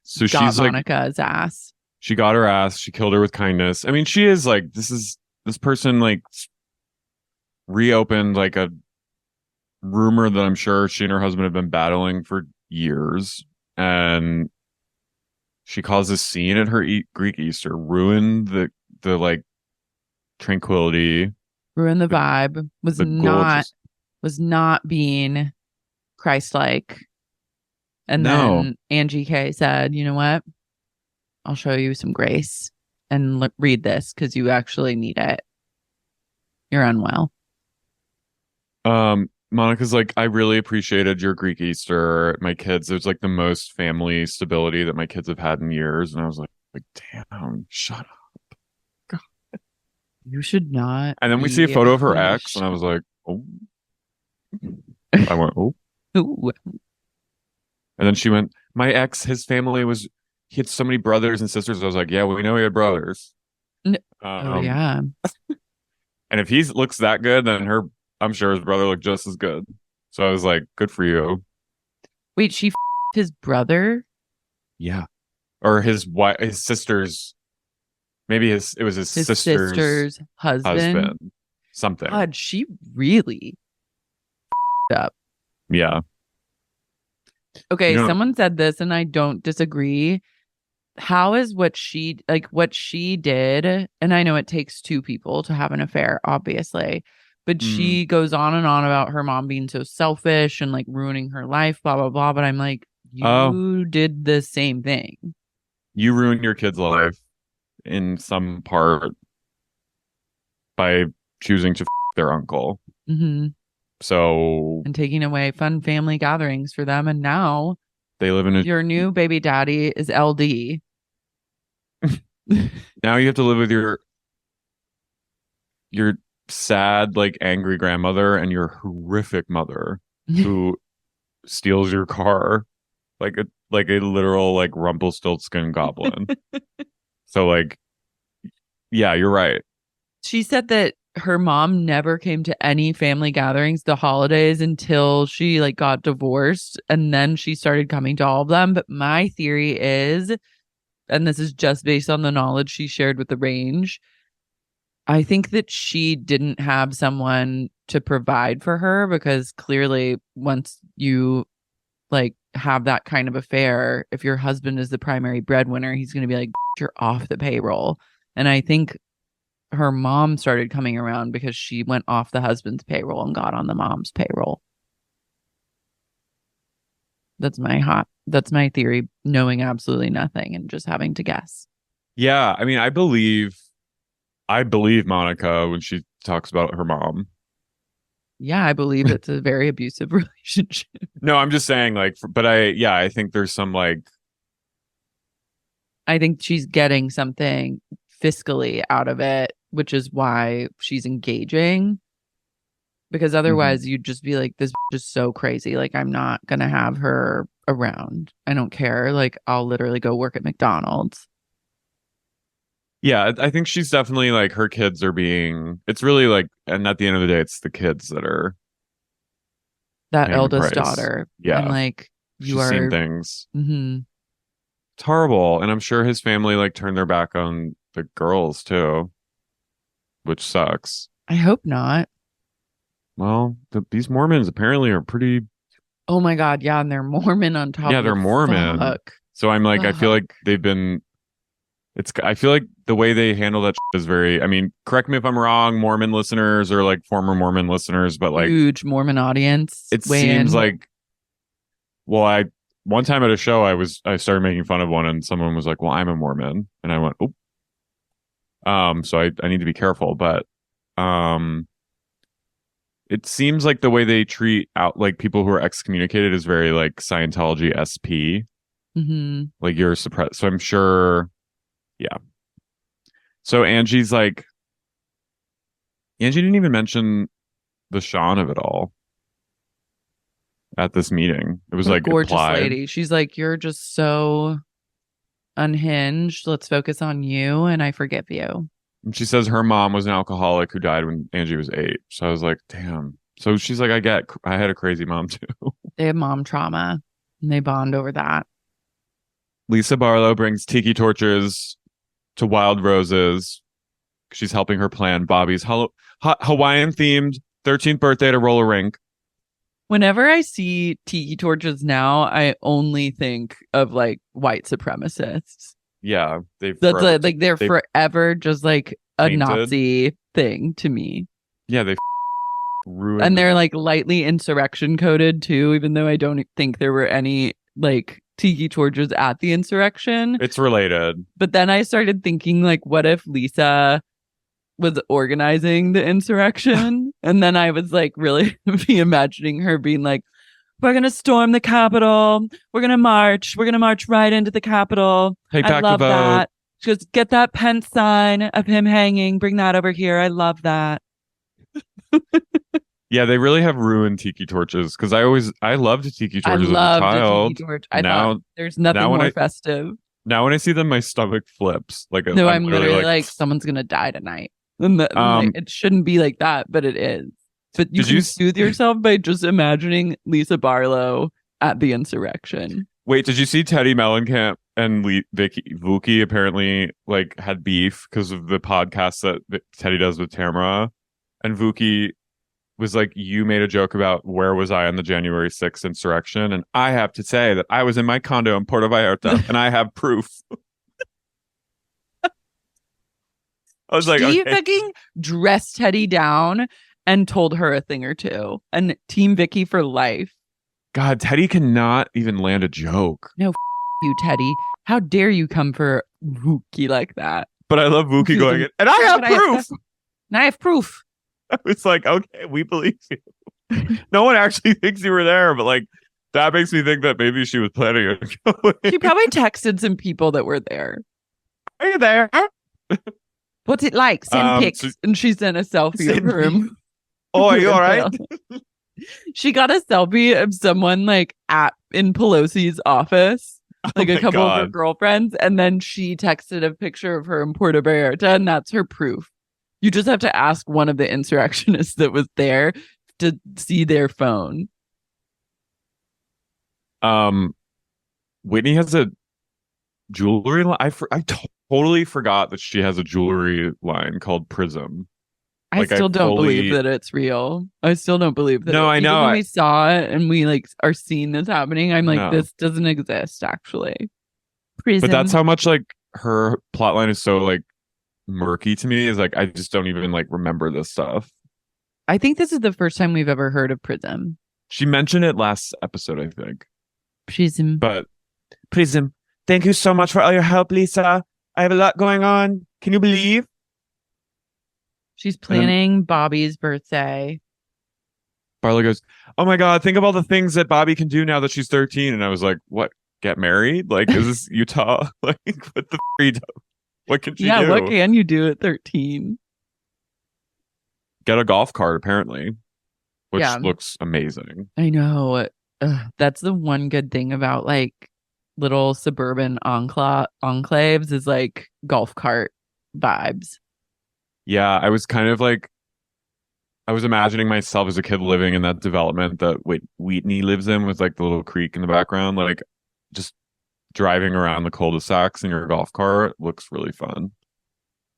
Speaker 1: so
Speaker 2: got
Speaker 1: she's
Speaker 2: Monica's ass.
Speaker 1: She got her ass. She killed her with kindness. I mean, she is like, this person like reopened like a rumor that I'm sure she and her husband have been battling for years. And she caused this scene at her Greek Easter, ruined the like tranquility.
Speaker 2: Ruined the vibe. Was not being Christ-like. And then Angie K said, you know what? I'll show you some grace and read this because you actually need it. You're unwell.
Speaker 1: Monica's like, I really appreciated your Greek Easter. My kids, it was like the most family stability that my kids have had in years. And I was like damn, shut up.
Speaker 2: God. You should not.
Speaker 1: And then we see a photo of her ex, and I was like, oh. I went, oh.
Speaker 2: Ooh.
Speaker 1: And then she went, my ex, his family he had so many brothers and sisters. I was like, yeah, well, we know he had brothers.
Speaker 2: Yeah.
Speaker 1: And if he looks that good, then I'm sure his brother looked just as good. So I was like, good for you.
Speaker 2: Wait, she his brother?
Speaker 1: Yeah. Or his sister's, maybe it was his sister's husband. Something.
Speaker 2: God, she really up.
Speaker 1: Yeah.
Speaker 2: Okay, someone said this and I don't disagree. How is what she did, and I know it takes two people to have an affair, obviously, but she goes on and on about her mom being so selfish and like ruining her life, blah, blah, blah. But I'm like, you did the same thing.
Speaker 1: You ruined your kid's life in some part by choosing to their uncle.
Speaker 2: Mm-hmm.
Speaker 1: So
Speaker 2: and taking away fun family gatherings for them, and now
Speaker 1: they live in
Speaker 2: your new baby daddy is LD.
Speaker 1: Now you have to live with your sad, like angry grandmother and your horrific mother who steals your car like a literal like Rumpelstiltskin goblin. So like, yeah, you're right.
Speaker 2: She said that her mom never came to any family gatherings, the holidays, until she like got divorced, and then she started coming to all of them. But my theory is, and this is just based on the knowledge she shared with the range, I think that she didn't have someone to provide for her, because clearly once you like have that kind of affair, if your husband is the primary breadwinner, he's going to be like, you're off the payroll. And I think her mom started coming around because she went off the husband's payroll and got on the mom's payroll. That's my theory, knowing absolutely nothing and just having to guess.
Speaker 1: Yeah, I mean, I believe Monica when she talks about her mom.
Speaker 2: Yeah, I believe it's a very abusive relationship.
Speaker 1: No, I'm just saying, like, but I think there's some like,
Speaker 2: I think she's getting something fiscally out of it, which is why she's engaging. Because otherwise you'd just be like, this is so crazy. Like, I'm not going to have her around. I don't care. Like, I'll literally go work at McDonald's.
Speaker 1: yeah, I think she's definitely like her kids are being, it's really like, and at the end of the day, it's the kids that are
Speaker 2: that eldest daughter.
Speaker 1: Yeah.
Speaker 2: And like,
Speaker 1: she's seen things.
Speaker 2: Mm-hmm.
Speaker 1: It's horrible. And I'm sure his family like turned their back on the girls too, which sucks.
Speaker 2: I hope not.
Speaker 1: Well, these Mormons apparently are pretty.
Speaker 2: Oh my God. Yeah. And they're Mormon on top.
Speaker 1: Yeah, they're Mormon.
Speaker 2: Fuck.
Speaker 1: So I'm like, I feel like they've been. I feel like the way they handle that is very. I mean, correct me if I'm wrong, Mormon listeners or like former Mormon listeners, but like
Speaker 2: huge Mormon audience.
Speaker 1: It seems like. Well, one time at a show, I started making fun of one, and someone was like, "Well, I'm a Mormon," and I went, "Oh." So I need to be careful, but it seems like the way they treat out like people who are excommunicated is very like Scientology SP.
Speaker 2: Mm-hmm.
Speaker 1: Like you're suppressed. So I'm sure. Yeah. So Angie didn't even mention the Sean of it all at this meeting. It was like
Speaker 2: gorgeous
Speaker 1: implied.
Speaker 2: Lady. She's like, you're just so unhinged. Let's focus on you, and I forgive you.
Speaker 1: And she says her mom was an alcoholic who died when Angie was 8. So I was like, damn. So she's like, I had a crazy mom too.
Speaker 2: They have mom trauma and they bond over that.
Speaker 1: Lisa Barlow brings tiki torches to Wild Roses. She's helping her plan Bobby's Hawaiian themed 13th birthday at a roller rink.
Speaker 2: Whenever I see tiki torches now, I only think of like white supremacists.
Speaker 1: Yeah, they're
Speaker 2: forever just like a painted. Nazi thing to me.
Speaker 1: Yeah, they ruined.
Speaker 2: And they're like lightly insurrection coded too, even though I don't think there were any like tiki torches at the insurrection.
Speaker 1: It's related.
Speaker 2: But then I started thinking, like, what if Lisa was organizing the insurrection? And then I was like really imagining her being like, we're going to storm the Capitol. We're going to march. We're going to march right into the Capitol.
Speaker 1: Take back
Speaker 2: I love
Speaker 1: the vote.
Speaker 2: that. She goes, get that Pence sign of him hanging. Bring that over here. I love that.
Speaker 1: Yeah, they really have ruined tiki torches because I loved tiki torches as a child.
Speaker 2: Tiki torch. I thought there's nothing more festive.
Speaker 1: Now when I see them, my stomach flips. Like
Speaker 2: no, I'm literally like someone's going to die tonight. And it shouldn't be like that, but it is. But you can soothe yourself by just imagining Lisa Barlow at the insurrection.
Speaker 1: Wait, did you see Teddy Mellencamp and Vuki apparently like had beef because of the podcast that Teddy does with Tamara? And Vuki was like, you made a joke about where was I on the January 6th insurrection? And I have to say that I was in my condo in Puerto Vallarta and I have proof. I was like,
Speaker 2: she fucking dressed Teddy down and told her a thing or two. And Team Vicky for life.
Speaker 1: God, Teddy cannot even land a joke.
Speaker 2: No, you, Teddy. How dare you come for Vuki like that?
Speaker 1: But I love Vuki going, and I have proof.
Speaker 2: And I have proof.
Speaker 1: It's like, okay, we believe you. No one actually thinks you were there, but like, that makes me think that maybe she was planning on going.
Speaker 2: She probably texted some people that were there.
Speaker 1: Are you there?
Speaker 2: What's it like? Send pics. And she sent a selfie of her.
Speaker 1: Oh, are you all right?
Speaker 2: She got a selfie of someone like in Pelosi's office, like a couple of her girlfriends, and then she texted a picture of her in Puerto Vallarta, and that's her proof. You just have to ask one of the insurrectionists that was there to see their phone.
Speaker 1: Whitney has a jewelry line. I totally forgot that she has a jewelry line called Prism.
Speaker 2: I still don't believe that it's real. I still don't believe that.
Speaker 1: No, I know.
Speaker 2: Even when we saw it and we like are seeing this happening, I'm like, this doesn't exist actually. Prism.
Speaker 1: But that's how much like her plotline is so like murky to me. Is like I just don't even like remember this stuff.
Speaker 2: I think this is the first time we've ever heard of Prism.
Speaker 1: She mentioned it last episode, I think.
Speaker 2: Prism.
Speaker 1: But Prism, thank you so much for all your help, Lisa. I have a lot going on. Can you believe?
Speaker 2: She's planning Bobby's birthday.
Speaker 1: Barlow goes, oh my God, think of all the things that Bobby can do now that she's 13. And I was like, what? Get married? Like, is this Utah? Like, what the what can she do?
Speaker 2: Yeah, what can you do at 13?
Speaker 1: Get a golf cart, apparently, which looks amazing.
Speaker 2: I know. That's the one good thing about like little suburban enclaves is like golf cart vibes.
Speaker 1: Yeah, I was kind of like, I was imagining myself as a kid living in that development that Whitney lives in with like the little creek in the background. Like just driving around the cul-de-sacs in your golf cart looks really fun.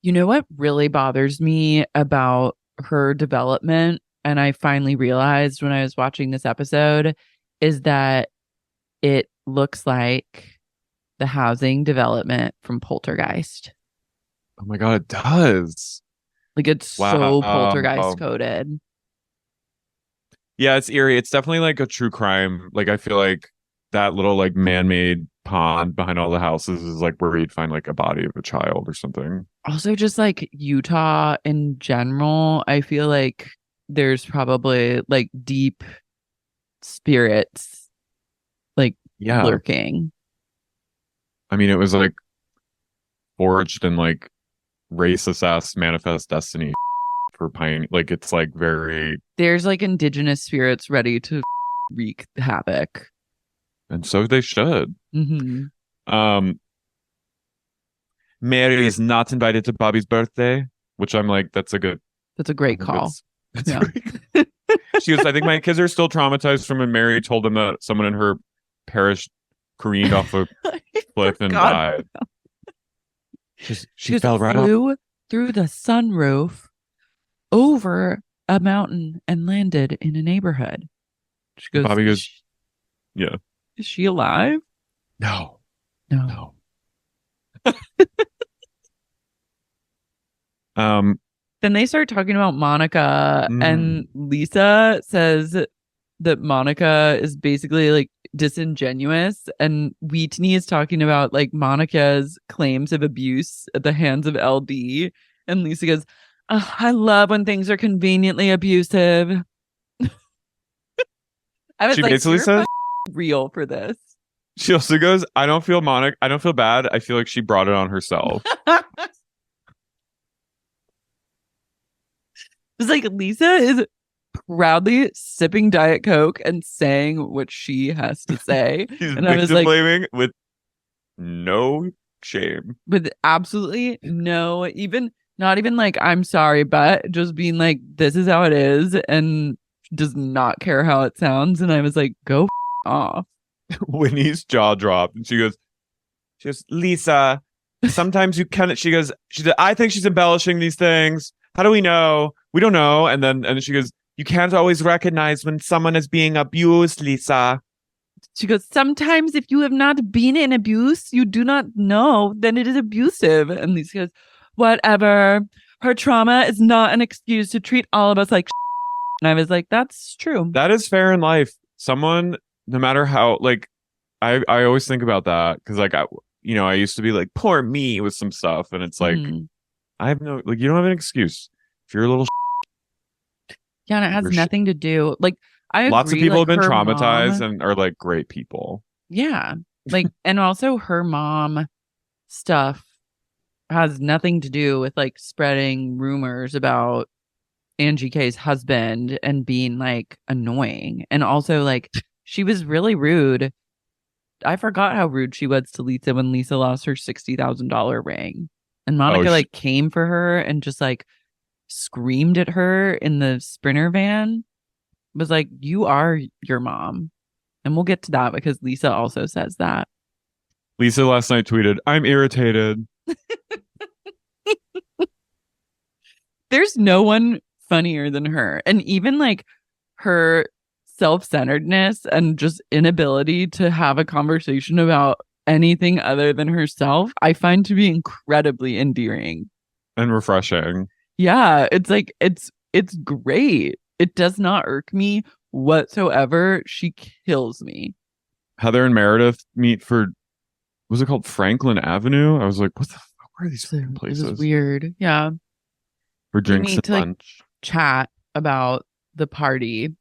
Speaker 2: You know what really bothers me about her development, and I finally realized when I was watching this episode, is that it looks like the housing development from Poltergeist.
Speaker 1: Oh my God, it does.
Speaker 2: Like it's so poltergeist coded.
Speaker 1: Yeah, it's eerie. It's definitely like a true crime. Like I feel like that little like man-made pond behind all the houses is like where you'd find like a body of a child or something.
Speaker 2: Also, just like Utah in general, I feel like there's probably like deep spirits like lurking.
Speaker 1: I mean, it was like forged in like racist ass manifest destiny for pioneer. Like it's like very,
Speaker 2: there's like indigenous spirits ready to wreak havoc,
Speaker 1: and so they should. Mary is not invited to Bobby's birthday, which I'm like, that's a great call. She goes, I think my kids are still traumatized from when Mary told them that someone in her parish careened off a cliff and died. She fell right off
Speaker 2: through the sunroof over a mountain and landed in a neighborhood. She goes,
Speaker 1: Bobby goes, yeah.
Speaker 2: Is she alive?
Speaker 1: No.
Speaker 2: Then they start talking about Monica, and Lisa says that Monica is basically like disingenuous, and Whitney is talking about like Monica's claims of abuse at the hands of LD, and Lisa goes, oh, I love when things are conveniently abusive. I was
Speaker 1: she
Speaker 2: like,
Speaker 1: basically says
Speaker 2: real for this.
Speaker 1: She also goes, I don't feel bad. I feel like she brought it on herself.
Speaker 2: It's like Lisa is proudly sipping Diet Coke and saying what she has to say.
Speaker 1: And I was like, blaming with no shame.
Speaker 2: With absolutely no, not even like, I'm sorry, but just being like, this is how it is, and does not care how it sounds. And I was like, go off.
Speaker 1: Whitney's jaw dropped, and she goes, Lisa, sometimes you can. She goes, I think she's embellishing these things. How do we know? We don't know. And then she goes, you can't always recognize when someone is being abused, Lisa.
Speaker 2: She goes, sometimes if you have not been in abuse, you do not know, then it is abusive. And Lisa goes, whatever. Her trauma is not an excuse to treat all of us like And I was like, that's true.
Speaker 1: That is fair in life. Someone, no matter how, like, I always think about that because, like, I used to be like, poor me with some stuff. And it's like, I have no, like, you don't have an excuse. If you're a little
Speaker 2: yeah, and it has nothing to do. Like, I agree,
Speaker 1: lots of people
Speaker 2: like,
Speaker 1: have been traumatized and are like great people.
Speaker 2: Yeah. Like, and also her mom stuff has nothing to do with like spreading rumors about Angie K's husband and being like annoying. And also like she was really rude. I forgot how rude she was to Lisa when Lisa lost her $60,000 ring. And Monica like came for her and just like screamed at her in the Sprinter van. Was like, you are your mom. And we'll get to that because Lisa also says that.
Speaker 1: Lisa last night tweeted, I'm irritated.
Speaker 2: There's no one funnier than her. And even like her self-centeredness and just inability to have a conversation about anything other than herself, I find to be incredibly endearing.
Speaker 1: And refreshing.
Speaker 2: Yeah, it's like it's great. It does not irk me whatsoever. She kills me.
Speaker 1: Heather and Meredith meet for, was it called Franklin Avenue? I was like, what the fuck? Where are these places?
Speaker 2: This is weird. Yeah.
Speaker 1: For drinks and lunch.
Speaker 2: Like, chat about the party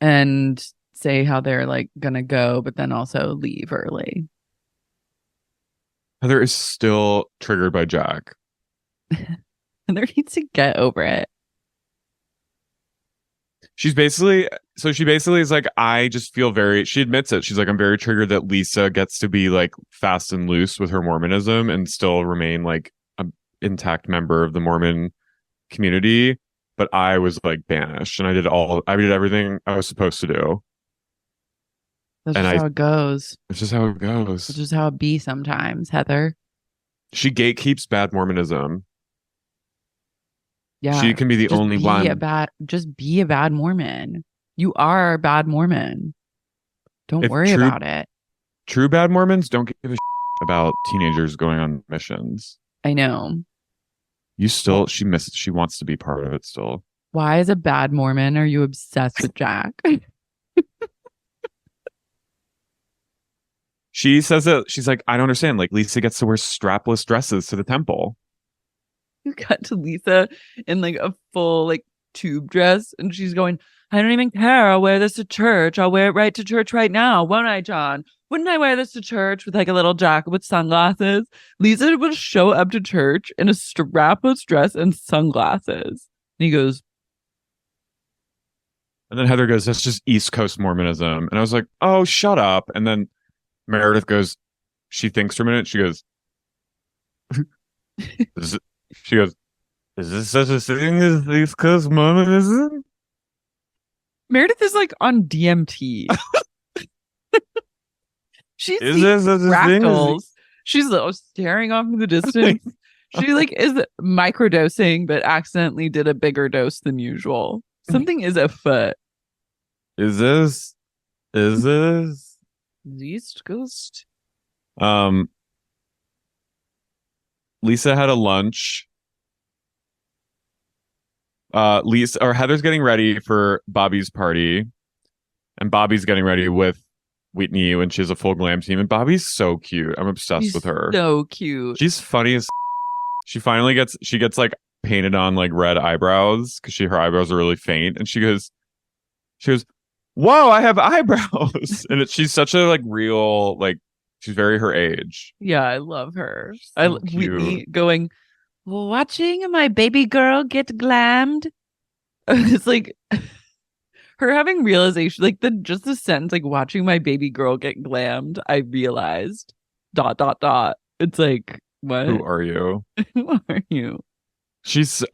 Speaker 2: and say how they're like gonna go, but then also leave early.
Speaker 1: Heather is still triggered by Jack.
Speaker 2: Heather needs to get over it.
Speaker 1: She basically is like, I just feel she admits it. She's like, I'm very triggered that Lisa gets to be like fast and loose with her Mormonism and still remain like an intact member of the Mormon community. But I was like banished and I did everything I was supposed to do.
Speaker 2: That's just how it goes.
Speaker 1: It's just how it goes.
Speaker 2: It's just how it be sometimes, Heather.
Speaker 1: She gatekeeps bad Mormonism.
Speaker 2: Yeah.
Speaker 1: She can be the only one.
Speaker 2: Just be a bad Mormon. You are a bad Mormon. Don't worry about it.
Speaker 1: True bad Mormons don't give a about teenagers going on missions.
Speaker 2: I know.
Speaker 1: She wants to be part of it still.
Speaker 2: Why, as a bad Mormon, are you obsessed with Jack?
Speaker 1: She says that she's like, I don't understand. Like, Lisa gets to wear strapless dresses to the temple.
Speaker 2: You cut to Lisa in like a full like tube dress, and she's going, I don't even care. I'll wear this to church. I'll wear it right to church right now, won't I, John? Wouldn't I wear this to church with like a little jacket with sunglasses? Lisa would show up to church in a strapless dress and sunglasses. And he goes,
Speaker 1: and then Heather goes, that's just East Coast Mormonism. And I was like, oh, shut up. And then Meredith goes, she thinks for a minute. She goes, is this such a thing as East Coast Mormonism?
Speaker 2: Meredith is like on DMT. She's fractals. She's staring off in the distance. She like is microdosing, but accidentally did a bigger dose than usual. Something is afoot.
Speaker 1: Is this
Speaker 2: East Coast?
Speaker 1: Lisa had a lunch. Heather's getting ready for Bobby's party, and Bobby's getting ready with Whitney when she has a full glam team. And Bobby's so cute. I'm obsessed with her.
Speaker 2: So cute.
Speaker 1: She's funny as. She gets like painted on like red eyebrows because her eyebrows are really faint, and she goes, "Whoa, I have eyebrows!" And she's such a like real like. She's very her age.
Speaker 2: Yeah, I love her. So Whitney going, watching my baby girl get glammed. It's like her having realization, like the sentence, like watching my baby girl get glammed. I realized. ... It's like, what?
Speaker 1: Who are you?
Speaker 2: Who are you?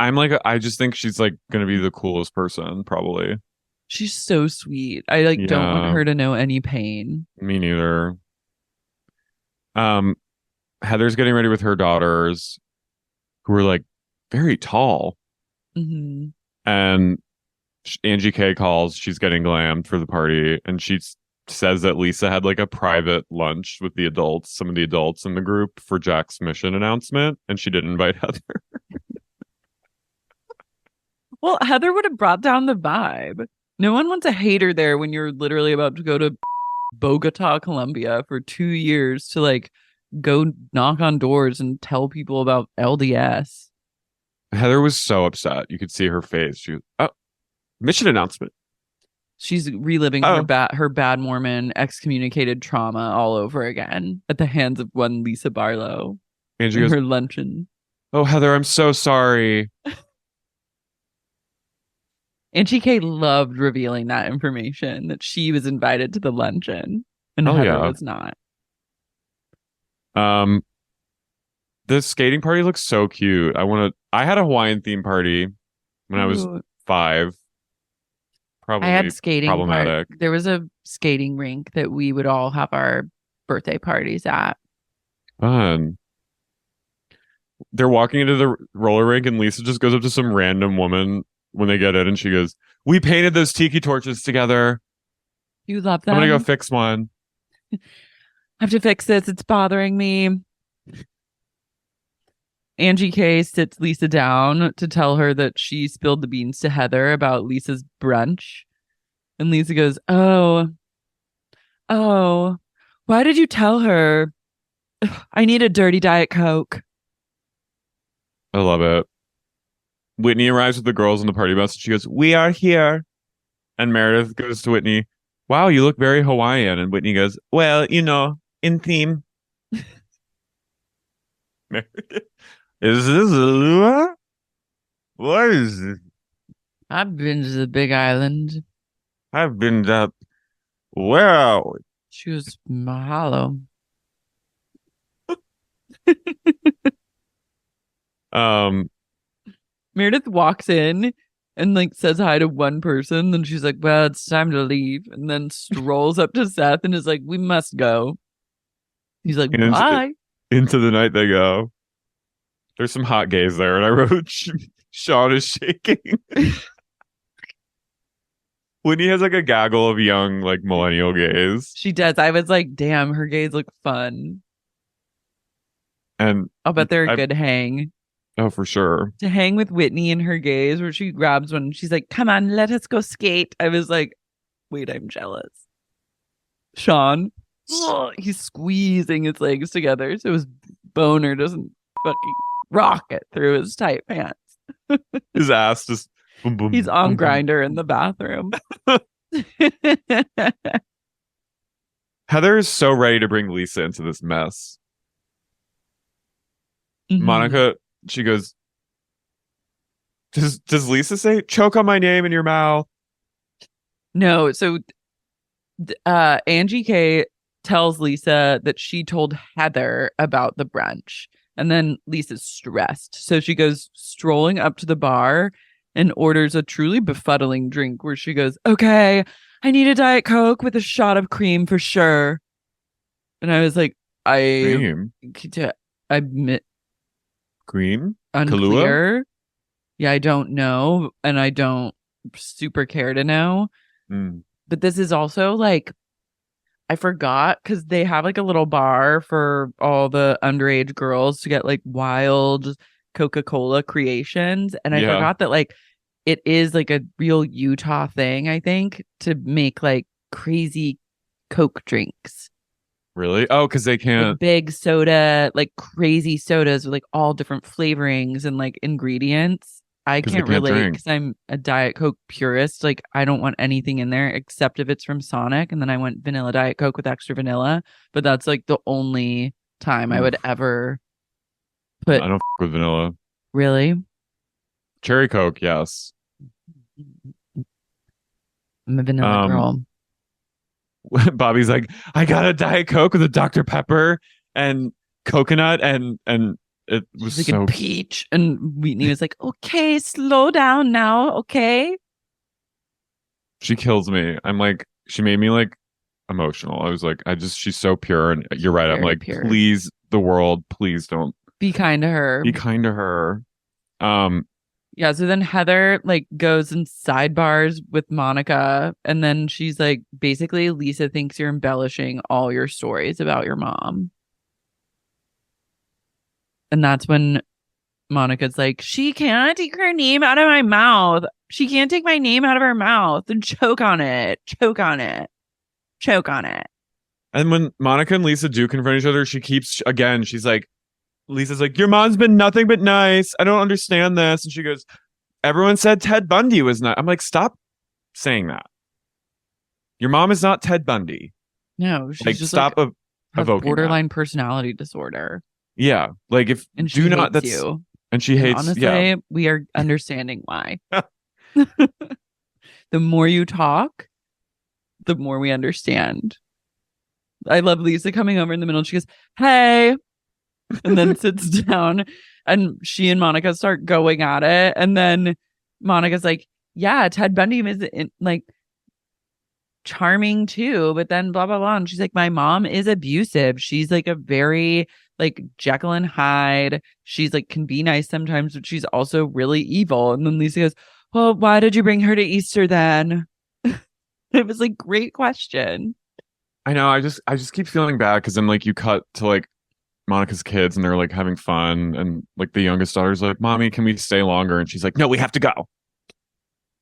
Speaker 1: I just think she's like gonna be the coolest person, probably.
Speaker 2: She's so sweet. I like don't want her to know any pain.
Speaker 1: Me neither. Heather's getting ready with her daughters, who are like very tall.
Speaker 2: Mm-hmm.
Speaker 1: And Angie K calls. She's getting glammed for the party, and she says that Lisa had like a private lunch with some of the adults in the group for Jack's mission announcement, and she didn't invite Heather.
Speaker 2: Well, Heather would have brought down the vibe. No one wants a hater there when you're literally about to go to Bogota, Colombia for 2 years to like go knock on doors and tell people about LDS.
Speaker 1: Heather was so upset. You could see her face. She was, oh, mission announcement.
Speaker 2: She's reliving her bad Mormon excommunicated trauma all over again at the hands of one Lisa Barlow.
Speaker 1: Angie goes,
Speaker 2: her luncheon.
Speaker 1: "Oh, Heather, I'm so sorry."
Speaker 2: Angie K loved revealing that information, that she was invited to the luncheon and Heather was not.
Speaker 1: The skating party looks so cute. I had a Hawaiian theme party when I was 5. Probably
Speaker 2: I had skating
Speaker 1: problematic.
Speaker 2: There was a skating rink that we would all have our birthday parties at.
Speaker 1: Fun. They're walking into the roller rink and Lisa just goes up to some random woman when they get in and she goes, "We painted those tiki torches together.
Speaker 2: You love them?
Speaker 1: I'm gonna go fix one.
Speaker 2: I have to fix this. It's bothering me." Angie K sits Lisa down to tell her that she spilled the beans to Heather about Lisa's brunch. And Lisa goes, Oh, why did you tell her? I need a dirty Diet Coke.
Speaker 1: I love it. Whitney arrives with the girls in the party bus and she goes, "We are here." And Meredith goes to Whitney, "Wow, you look very Hawaiian." And Whitney goes, "Well, in theme." Is this a lure? What is it?
Speaker 2: I've been to the Big Island.
Speaker 1: I've been to... Wow.
Speaker 2: Choose Mahalo. Meredith walks in and says hi to one person. Then she's like, "Well, it's time to leave." And then strolls up to Seth and is like, "We must go." He's like, "Why?"
Speaker 1: Into the night they go. There's some hot gays there, and I wrote, "Sean is shaking." Whitney has a gaggle of young, millennial gays.
Speaker 2: She does. I was like, damn, her gays look fun.
Speaker 1: And
Speaker 2: I'll bet they're a good hang.
Speaker 1: Oh, for sure.
Speaker 2: To hang with Whitney and her gays, where she grabs one and she's like, "Come on, let us go skate." I was like, wait, I'm jealous. Sean, he's squeezing his legs together so his boner doesn't fucking rocket through his tight pants.
Speaker 1: His ass just boom, boom.
Speaker 2: He's on Grindr in the bathroom.
Speaker 1: Heather is so ready to bring Lisa into this mess.
Speaker 2: Mm-hmm.
Speaker 1: Monica, she goes, does Lisa say, "Choke on my name in your mouth"?
Speaker 2: No. So Angie K tells Lisa that she told Heather about the brunch. And then Lisa's stressed. So she goes strolling up to the bar and orders a truly befuddling drink where she goes, "Okay, I need a Diet Coke with a shot of cream for sure." And I was like,
Speaker 1: Cream? Cream?
Speaker 2: Unclear. Kahlua? Yeah, I don't know. And I don't super care to know. But this is also I forgot because they have a little bar for all the underage girls to get wild Coca-Cola creations. And I forgot that it is a real Utah thing, I think, to make crazy Coke drinks.
Speaker 1: Really? Oh, because they can't.
Speaker 2: Big soda, crazy sodas with all different flavorings and ingredients. I can't relate because I'm a Diet Coke purist. I don't want anything in there except if it's from Sonic. And then I want vanilla Diet Coke with extra vanilla. But that's the only time I would ever put.
Speaker 1: I don't with vanilla.
Speaker 2: Really?
Speaker 1: Cherry Coke, yes.
Speaker 2: I'm a vanilla girl.
Speaker 1: Bobby's like, "I got a Diet Coke with a Dr. Pepper and coconut and it was so
Speaker 2: a peach." And Whitney was like, "Okay, slow down now, okay?"
Speaker 1: She kills me. I'm she made me emotional. I was she's so pure, and you're right. I'm pure. Please, the world, please don't
Speaker 2: be kind to her.
Speaker 1: Be kind to her.
Speaker 2: Yeah, so then Heather goes and sidebars with Monica, and then she's basically, "Lisa thinks you're embellishing all your stories about your mom." And that's when Monica's like, "She can't take her name out of my mouth. She can't take my name out of her mouth and choke on it. Choke on it. Choke on it."
Speaker 1: And when Monica and Lisa do confront each other, she keeps, again, she's Lisa's "Your mom's been nothing but nice. I don't understand this." And she goes, "Everyone said Ted Bundy was nice." I'm stop saying that. Your mom is not Ted Bundy.
Speaker 2: No, she's
Speaker 1: Like,
Speaker 2: just
Speaker 1: stop
Speaker 2: like has
Speaker 1: evoking
Speaker 2: borderline
Speaker 1: that.
Speaker 2: personality disorder.
Speaker 1: Yeah. Like, if
Speaker 2: And she
Speaker 1: do not,
Speaker 2: hates
Speaker 1: that's,
Speaker 2: you.
Speaker 1: and she
Speaker 2: And
Speaker 1: hates, yeah.
Speaker 2: honestly, we are understanding why. The more you talk, the more we understand. I love Lisa coming over in the middle. And she goes, "Hey," and then sits down, and she and Monica start going at it. And then Monica's like, "Yeah, Ted Bundy is like charming too, but then blah blah blah." And she's like, "My mom is abusive. She's like a very like Jekyll and Hyde. She's like can be nice sometimes, but she's also really evil." And then Lisa goes, "Well, why did you bring her to Easter then?" It was like, great question.
Speaker 1: I know. I just keep feeling bad because then like you cut to like Monica's kids and they're like having fun and like the youngest daughter's like, "Mommy, can we stay longer?" And she's like, "No, we have to go."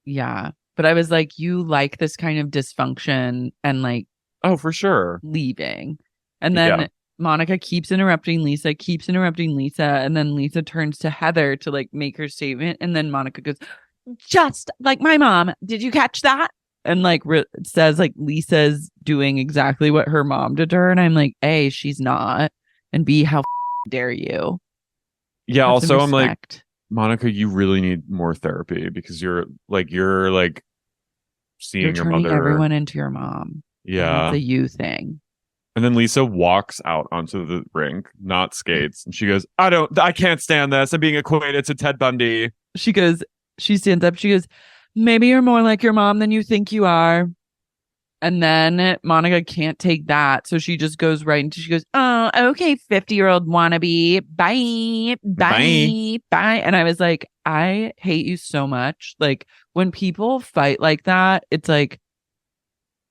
Speaker 2: Yeah. But I was like, you like this kind of dysfunction and like
Speaker 1: Oh, for sure.
Speaker 2: leaving. And
Speaker 1: Yeah.
Speaker 2: then Monica keeps interrupting Lisa, and then Lisa turns to Heather to like make her statement. And then Monica goes, "Just like my mom. Did you catch that?" And like says like Lisa's doing exactly what her mom did to her. And I'm like, A, she's not. And B, how dare you?
Speaker 1: Yeah.
Speaker 2: Have some
Speaker 1: Also, I'm like,
Speaker 2: respect.
Speaker 1: Monica, you really need more therapy because you're
Speaker 2: You're
Speaker 1: seeing your
Speaker 2: turning
Speaker 1: mother.
Speaker 2: everyone into your mom. And that's
Speaker 1: Yeah.
Speaker 2: a you thing.
Speaker 1: And then Lisa walks out onto the rink, not skates, and she goes, I can't stand this. I'm being equated to Ted Bundy."
Speaker 2: She goes, she stands up. She goes, "Maybe you're more like your mom than you think you are." And then Monica can't take that. So she just goes right into, she goes, "Oh, okay, 50-year-old wannabe. Bye,
Speaker 1: Bye.
Speaker 2: bye, bye." And I was like, I hate you so much. Like when people fight like that, it's like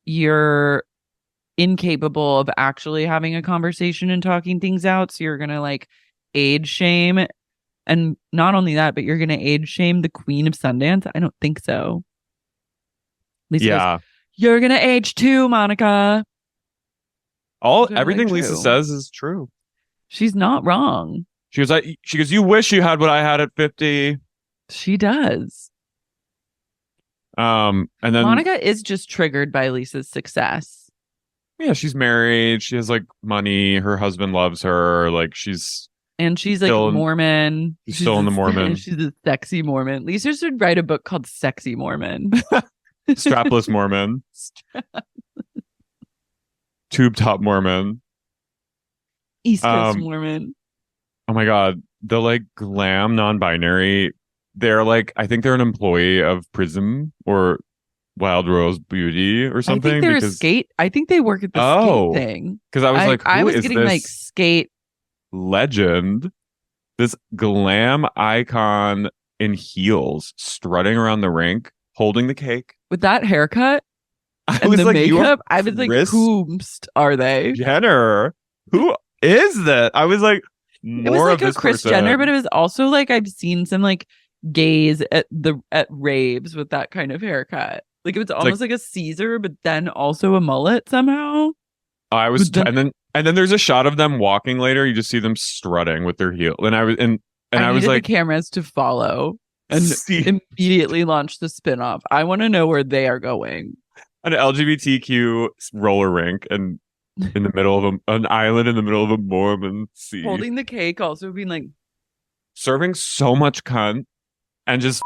Speaker 2: you're incapable of actually having a conversation and talking things out. So you're going to like age shame. And not only that, but you're going to age shame the queen of Sundance. I don't think so. Lisa goes,
Speaker 1: Yeah.
Speaker 2: "You're going to age too, Monica."
Speaker 1: All
Speaker 2: Which I was like,
Speaker 1: everything Lisa
Speaker 2: true.
Speaker 1: says is true.
Speaker 2: She's not wrong.
Speaker 1: She goes, "You wish you had what I had at 50."
Speaker 2: She does.
Speaker 1: And then
Speaker 2: Monica is just triggered by Lisa's success.
Speaker 1: yeah, she's married. She has like money. Her husband loves her. Like
Speaker 2: And she's like
Speaker 1: still in,
Speaker 2: Mormon.
Speaker 1: she's still in the Mormon,
Speaker 2: She's a sexy Mormon. Lisa should write a book called Sexy Mormon.
Speaker 1: strapless Mormon, tube top Mormon.
Speaker 2: East Coast
Speaker 1: Um,
Speaker 2: Mormon.
Speaker 1: oh my God, the like glam non-binary. They're like, I think they're an employee of Prism or Wild Rose Beauty or
Speaker 2: I think
Speaker 1: something
Speaker 2: they're a
Speaker 1: because
Speaker 2: skate. I think they work at the skate
Speaker 1: oh,
Speaker 2: thing.
Speaker 1: because I was like,
Speaker 2: I
Speaker 1: who
Speaker 2: was
Speaker 1: is
Speaker 2: getting like
Speaker 1: this
Speaker 2: skate.
Speaker 1: legend? This glam icon in heels strutting around the rink, holding the cake.
Speaker 2: With that haircut
Speaker 1: I
Speaker 2: and
Speaker 1: was
Speaker 2: the
Speaker 1: like, you are
Speaker 2: makeup, I was like,
Speaker 1: Kris
Speaker 2: whomst are they?
Speaker 1: Jenner. Who is that? I was like,
Speaker 2: It was
Speaker 1: more
Speaker 2: like
Speaker 1: of
Speaker 2: a
Speaker 1: this
Speaker 2: Kris Jenner, but
Speaker 1: person.
Speaker 2: it was also like I've seen some like gays at raves with that kind of haircut. Like it was
Speaker 1: It's like
Speaker 2: almost like a Caesar, but then also a mullet somehow. But then
Speaker 1: and then there's a shot of them walking later. You just see them strutting with their heel, and
Speaker 2: I
Speaker 1: I was
Speaker 2: needed the
Speaker 1: like,
Speaker 2: cameras to follow and
Speaker 1: see
Speaker 2: immediately launch the spinoff. I want to know where they are going.
Speaker 1: an LGBTQ roller rink and in the middle of an island in the middle of a Mormon sea,
Speaker 2: Holding the cake, also being like,
Speaker 1: serving so much cunt and just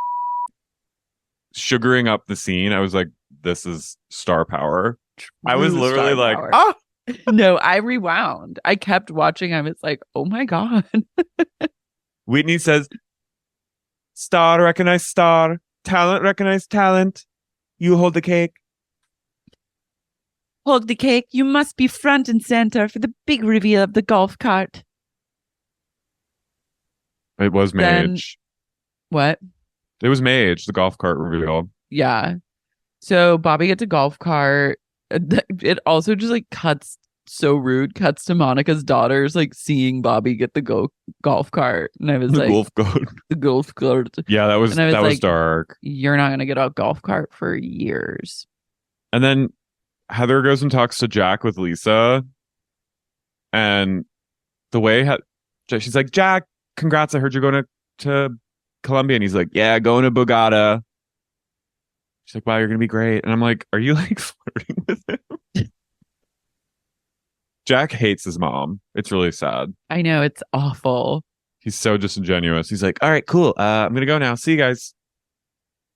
Speaker 1: sugaring up the scene. I was like, this is star power. I was
Speaker 2: true
Speaker 1: literally
Speaker 2: star
Speaker 1: like,
Speaker 2: power.
Speaker 1: ah.
Speaker 2: No, I rewound. I kept watching. I was like, oh my God.
Speaker 1: Whitney says, "Star recognize star, talent recognize talent. You hold the cake."
Speaker 2: Hold the cake. You must be front and center for the big reveal of the golf cart.
Speaker 1: It was
Speaker 2: Then
Speaker 1: Mage.
Speaker 2: what?
Speaker 1: It was Mage, the golf cart reveal.
Speaker 2: Yeah. So Bobby gets a golf cart. It also just like cuts so rude, cuts to Monica's daughters like seeing Bobby get the golf cart. And I was
Speaker 1: The
Speaker 2: like,
Speaker 1: golf cart.
Speaker 2: the golf cart.
Speaker 1: Yeah,
Speaker 2: And I was
Speaker 1: that was
Speaker 2: like,
Speaker 1: dark.
Speaker 2: you're not gonna get a golf cart for years.
Speaker 1: And then Heather goes and talks to Jack with Lisa. And the way she's like, "Jack, congrats. I heard you're going to Colombia." And he's like, "Yeah, going to Bogota." She's like, wow, you're gonna be great. And I'm like, are you like flirting with him? Jack hates his mom. It's really sad.
Speaker 2: I know, it's awful.
Speaker 1: He's so disingenuous. He's like, all right, cool. I'm gonna go now. See you guys.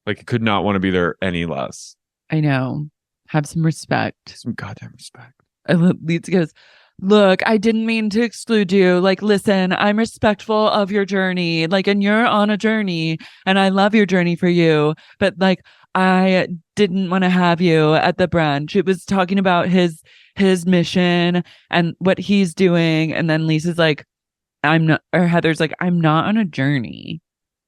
Speaker 1: Like, he could not want to be there any less.
Speaker 2: I know. Have some respect.
Speaker 1: Some goddamn respect.
Speaker 2: Lisa goes, look, I didn't mean to exclude you. Like, listen, I'm respectful of your journey. Like, and you're on a journey and I love your journey for you. But like, I didn't want to have you at the brunch. It was talking about his mission and what he's doing. And then Lisa's like, I'm not, or Heather's like, I'm not on a journey.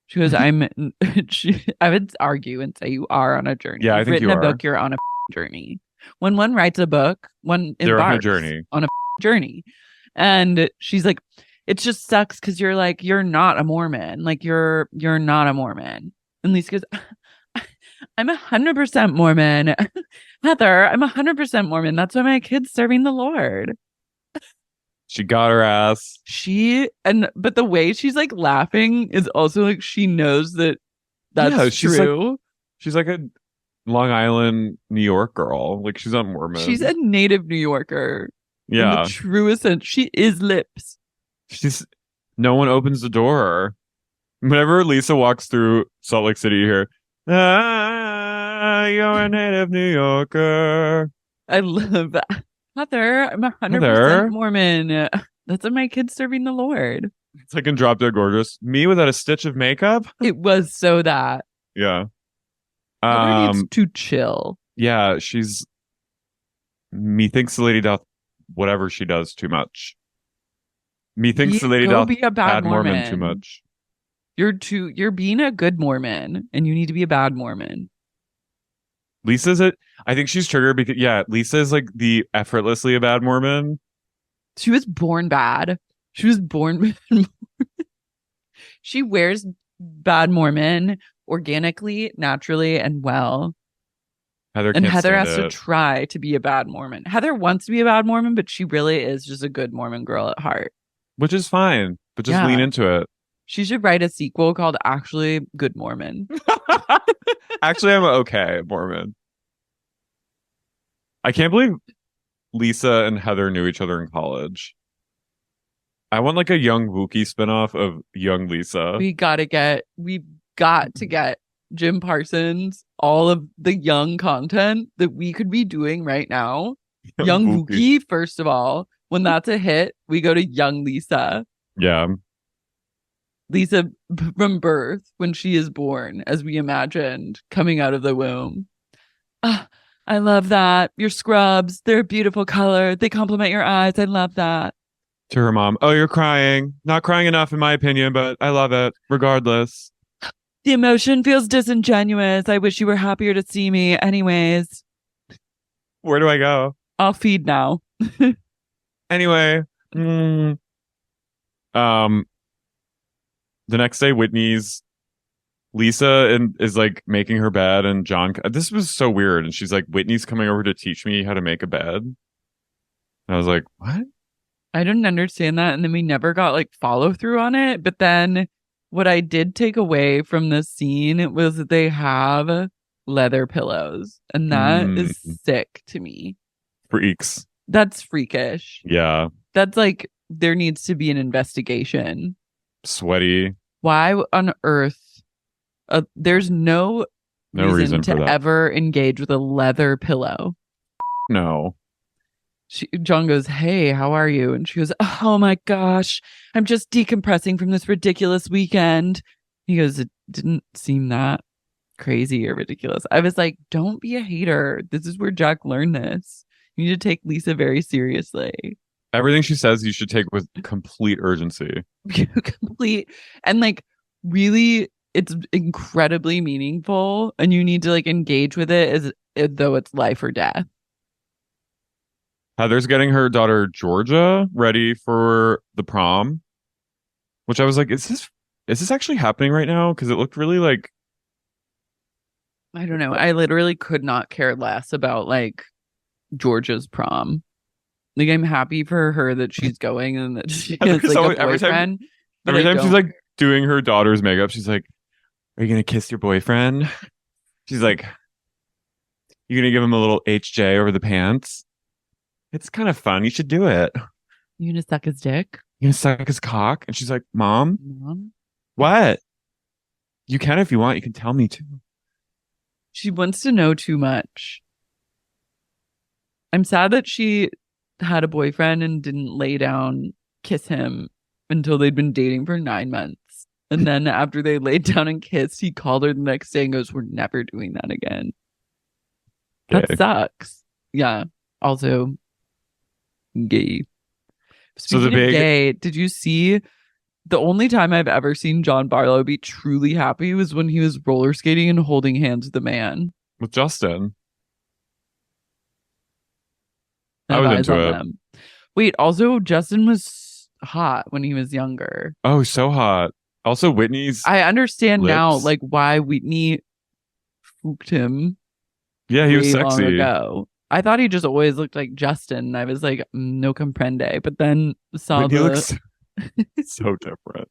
Speaker 2: She goes, I would argue and say you are on a journey.
Speaker 1: Yeah, I
Speaker 2: You've
Speaker 1: think
Speaker 2: written
Speaker 1: you
Speaker 2: a
Speaker 1: are.
Speaker 2: book, you're on a journey. When one writes a book, one
Speaker 1: They're on a
Speaker 2: embarks
Speaker 1: journey.
Speaker 2: on a journey. And she's like, it just sucks because you're like, you're not a Mormon. Like you're not a Mormon. And Lisa goes, I'm 100% Mormon. Heather, I'm 100% Mormon. That's why my kid's serving the Lord.
Speaker 1: She got her ass.
Speaker 2: But the way she's like laughing is also like she knows that that's true.
Speaker 1: She's like a Long Island, New York girl. Like, she's not Mormon.
Speaker 2: She's a native New Yorker.
Speaker 1: Yeah.
Speaker 2: In the truest sense. She is lips.
Speaker 1: No one opens the door. Whenever Lisa walks through Salt Lake City here, you're a native New Yorker.
Speaker 2: I love that. Heather, I'm 100% Mormon. That's why my kid's serving the Lord.
Speaker 1: It's like in Drop Dead Gorgeous. Me without a stitch of makeup?
Speaker 2: It was so that.
Speaker 1: Yeah.
Speaker 2: Heather needs to chill.
Speaker 1: Yeah, methinks the lady doth whatever she does too much. Methinks the lady doth
Speaker 2: be a bad Mormon
Speaker 1: too much.
Speaker 2: You're being a good Mormon and you need to be a bad Mormon.
Speaker 1: I think she's triggered because, yeah, Lisa is like the effortlessly a bad Mormon.
Speaker 2: She was born bad. She was born She wears bad Mormon organically, naturally, and well. Heather has to try to be a bad Mormon. Heather wants to be a bad Mormon, but she really is just a good Mormon girl at heart.
Speaker 1: Which is fine, but just lean into it.
Speaker 2: She should write a sequel called Actually Good Mormon.
Speaker 1: Actually, I'm okay Mormon. I can't believe Lisa and Heather knew each other in college. I want like a young Wookiee spinoff of young Lisa.
Speaker 2: We've got to get Jim Parsons all of the young content that we could be doing right now. Young Wookiee, first of all. When that's a hit, we go to young Lisa.
Speaker 1: Yeah.
Speaker 2: Lisa from birth, when she is born, as we imagined, coming out of the womb. I love that. Your scrubs, they're a beautiful color. They complement your eyes. I love that.
Speaker 1: To her mom, oh, you're crying. Not crying enough, in my opinion, but I love it, regardless.
Speaker 2: The emotion feels disingenuous. I wish you were happier to see me. Anyways.
Speaker 1: Where do I go?
Speaker 2: I'll feed now.
Speaker 1: Anyway. The next day, Lisa is like making her bed, and John. This was so weird, and she's like, Whitney's coming over to teach me how to make a bed. And I was like, what?
Speaker 2: I didn't understand that, and then we never got like follow through on it. But then, what I did take away from this scene was that they have leather pillows, and that is sick to me.
Speaker 1: Freaks.
Speaker 2: That's freakish.
Speaker 1: Yeah.
Speaker 2: That's like there needs to be an investigation.
Speaker 1: Sweaty.
Speaker 2: Why on earth? There's no reason to ever engage with a leather pillow.
Speaker 1: No.
Speaker 2: John goes, hey, how are you? And she goes, oh my gosh, I'm just decompressing from this ridiculous weekend. He goes, it didn't seem that crazy or ridiculous. I was like, don't be a hater. This is where Jack learned this. You need to take Lisa very seriously.
Speaker 1: Everything she says, you should take with complete urgency.
Speaker 2: And like, really, it's incredibly meaningful, and you need to like engage with it as though it's life or death.
Speaker 1: Heather's getting her daughter Georgia ready for the prom, which I was like, is this actually happening right now? Because it looked really like,
Speaker 2: I don't know. I literally could not care less about like Georgia's prom. Like, I'm happy for her that she's going and that she has like a boyfriend.
Speaker 1: Every time she's like doing her daughter's makeup, she's like, are you gonna kiss your boyfriend? She's like, You gonna give him a little HJ over the pants? It's kind of fun. You should do it.
Speaker 2: You gonna suck his dick?
Speaker 1: You gonna suck his cock? And she's like, Mom,
Speaker 2: Mom?
Speaker 1: what? You can if you want. You can tell me to.
Speaker 2: She wants to know too much. I'm sad that she had a boyfriend and didn't lay down, kiss him until they'd been dating for 9 months. And then after they laid down and kissed, he called her the next day and goes, "We're never doing that again."
Speaker 1: Gay.
Speaker 2: That sucks. Yeah. Also, gay. Speaking of gay, did you see the only time I've ever seen John Barlow be truly happy was when he was roller skating and holding hands with a man.
Speaker 1: With Justin.
Speaker 2: I was into it. Them. Wait, also Justin was hot when he was younger.
Speaker 1: Oh, so hot. Also Whitney's
Speaker 2: I understand
Speaker 1: lips.
Speaker 2: now like why Whitney spooked him.
Speaker 1: Yeah, he was sexy.
Speaker 2: Long ago. I thought he just always looked like Justin. I was like, no comprende. But then saw
Speaker 1: Whitney looks so different.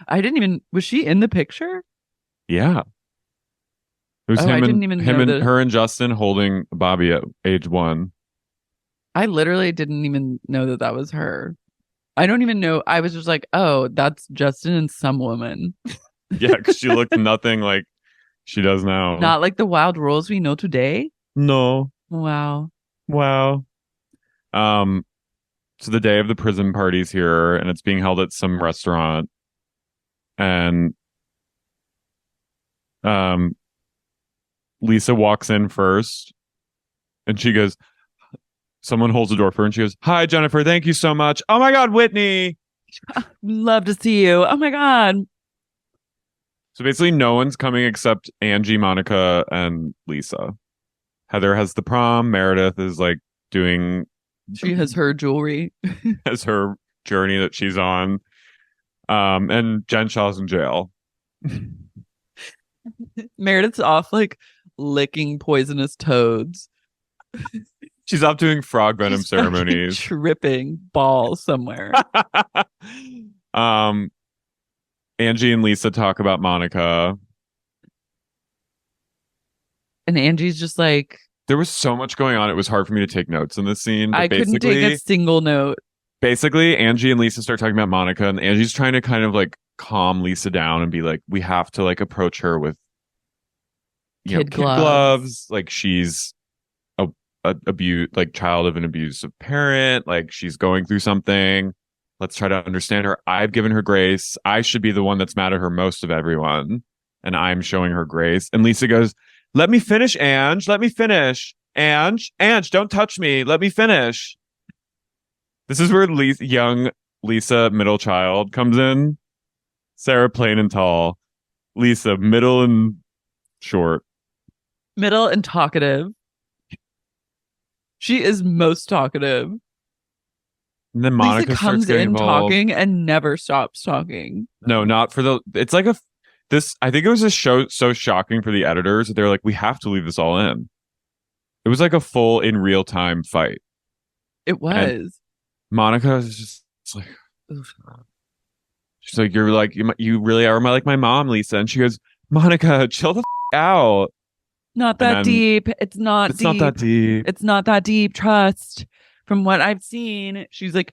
Speaker 2: I didn't even was she in the picture?
Speaker 1: Yeah. It was her and Justin holding Bobby at age 1.
Speaker 2: I literally didn't even know that was her. I don't even know. I was just like, oh, that's Justin and some woman.
Speaker 1: Yeah, because she looked nothing like she does now.
Speaker 2: Not like the wild rose we know today?
Speaker 1: No.
Speaker 2: Wow.
Speaker 1: So the day of the prison party's here, and it's being held at some restaurant. And Lisa walks in first, and she goes, someone holds the door for her, and she goes, "Hi, Jennifer. Thank you so much. Oh my God, Whitney.
Speaker 2: Love to see you. Oh my God."
Speaker 1: So basically no one's coming except Angie, Monica, and Lisa. Heather has the prom. Meredith is like doing...
Speaker 2: She has her jewelry.
Speaker 1: has her journey that she's on. And Jen Shaw's in jail.
Speaker 2: Meredith's off like licking poisonous toads.
Speaker 1: She's off doing frog venom ceremonies.
Speaker 2: Tripping balls somewhere.
Speaker 1: Angie and Lisa talk about Monica.
Speaker 2: And Angie's just like...
Speaker 1: There was so much going on. It was hard for me to take notes in this scene.
Speaker 2: I couldn't take a single note.
Speaker 1: Basically, Angie and Lisa start talking about Monica, and Angie's trying to kind of like calm Lisa down and be like, we have to like approach her with kid gloves. Like she's a child of an abusive parent. Like she's going through something. Let's try to understand her. I've given her grace. I should be the one that's mad at her most of everyone. And I'm showing her grace. And Lisa goes, "Let me finish, Ange. Let me finish. Ange, don't touch me. Let me finish." This is where young Lisa, middle child, comes in. Sarah, plain and tall. Lisa, middle and short.
Speaker 2: Middle and talkative. She is most talkative.
Speaker 1: And then Monica
Speaker 2: Lisa comes in
Speaker 1: involved.
Speaker 2: Talking and never stops talking.
Speaker 1: No, not for the... It's like I think it was a show so shocking for the editors that they're like, we have to leave this all in. It was like a full in real time fight.
Speaker 2: It was.
Speaker 1: And Monica is just like, she's like, you really are my mom, Lisa. And she goes, "Monica, chill the out.
Speaker 2: Not that deep. It's not that deep. It's not that deep. Trust. From what I've seen," she's like,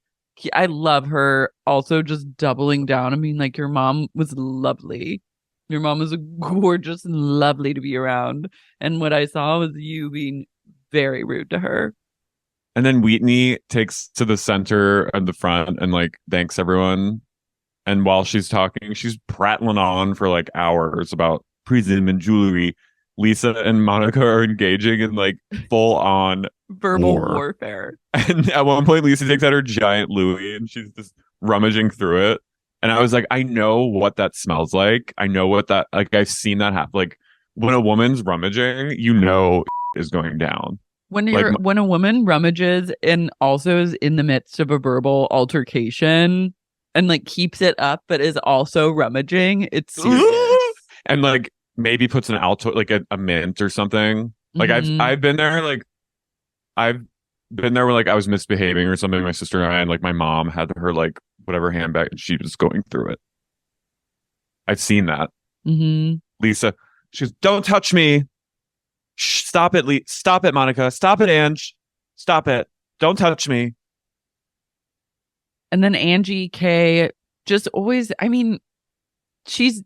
Speaker 2: I love her also just doubling down. I mean, like, your mom was lovely. Your mom was gorgeous and lovely to be around. And what I saw was you being very rude to her.
Speaker 1: And then Whitney takes to the center and the front and like thanks everyone. And while she's talking, she's prattling on for like hours about prison and jewelry. Lisa and Monica are engaging in like full on
Speaker 2: verbal warfare.
Speaker 1: And at one point, Lisa takes out her giant Louis and she's just rummaging through it. And I was like, I know what that smells like. I know what that, like, I've seen that happen. Like, when a woman's rummaging, you know is going down.
Speaker 2: When a woman rummages and also is in the midst of a verbal altercation and like keeps it up, but is also rummaging, it's serious.
Speaker 1: And like maybe puts an alto, like a mint or something. Like I've been there. Like I've been there where like I was misbehaving or something. My sister and I, and like my mom had her like whatever handbag, and she was going through it. I've seen that.
Speaker 2: Mm-hmm.
Speaker 1: Lisa, she goes, "Don't touch me." Shh, stop it, stop it, Monica. Stop it, Ange. Stop it. Don't touch me.
Speaker 2: And then Angie K just always, I mean, she's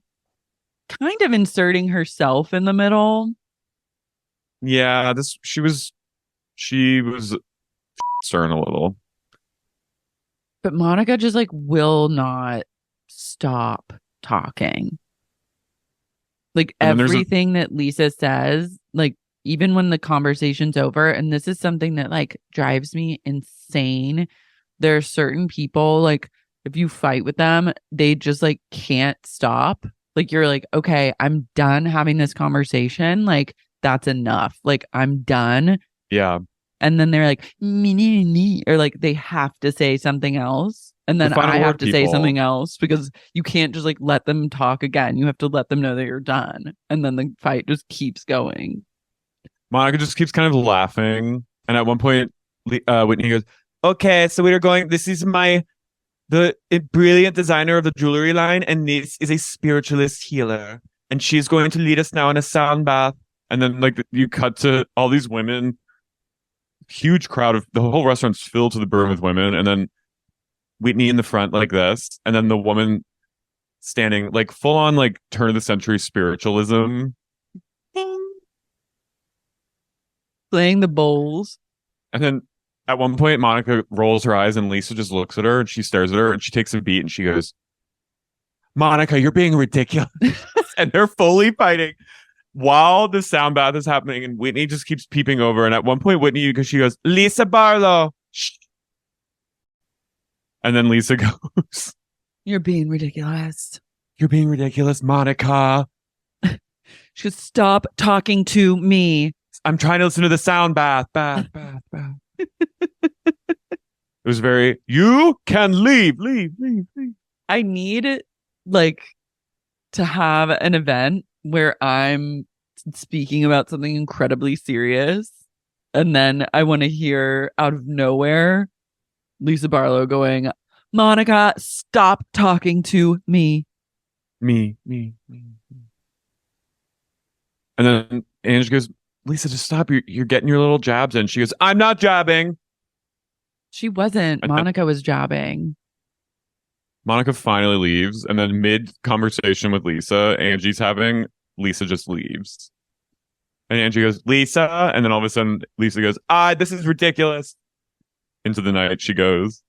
Speaker 2: kind of inserting herself in the middle.
Speaker 1: Yeah, she was stern a little.
Speaker 2: But Monica just like will not stop talking. Like everything that Lisa says, like even when the conversation's over, and this is something that like drives me insane. There are certain people, like if you fight with them, they just like can't stop. Like you're like, okay, I'm done having this conversation. Like that's enough. Like I'm done.
Speaker 1: Yeah.
Speaker 2: And then they're like, me, or like they have to say something else. And then I have to say something else because you can't just like let them talk again. You have to let them know that you're done. And then the fight just keeps going.
Speaker 1: Monica just keeps kind of laughing. And at one point, Whitney goes, okay, so we are going, this is the brilliant designer of the jewelry line. And this is a spiritualist healer. And she's going to lead us now in a sound bath. And then like you cut to all these women, huge crowd of the whole restaurant's filled to the brim with women. And then Whitney in the front like this, and then the woman standing like full on like turn of the century spiritualism.
Speaker 2: Playing the bowls.
Speaker 1: And then at one point Monica rolls her eyes and Lisa just looks at her and she stares at her and she takes a beat and she goes, Monica, you're being ridiculous. And they're fully fighting while the sound bath is happening, and Whitney just keeps peeping over. And at one point Whitney, because she goes, Lisa Barlow, shh. And then Lisa goes,
Speaker 2: you're being ridiculous.
Speaker 1: You're being ridiculous, Monica.
Speaker 2: She goes, stop talking to me.
Speaker 1: I'm trying to listen to the sound bath. Bath. It was very, you can leave.
Speaker 2: I need like to have an event where I'm speaking about something incredibly serious. And then I want to hear out of nowhere Lisa Barlow going, Monica, stop talking to me.
Speaker 1: Me. And then Angie goes, Lisa, just stop. You're getting your little jabs in. She goes, I'm not jabbing.
Speaker 2: She wasn't. Monica was jabbing.
Speaker 1: Monica finally leaves. And then mid conversation with Lisa, Lisa just leaves. And Angie goes, Lisa. And then all of a sudden, Lisa goes, this is ridiculous. Into the night she goes.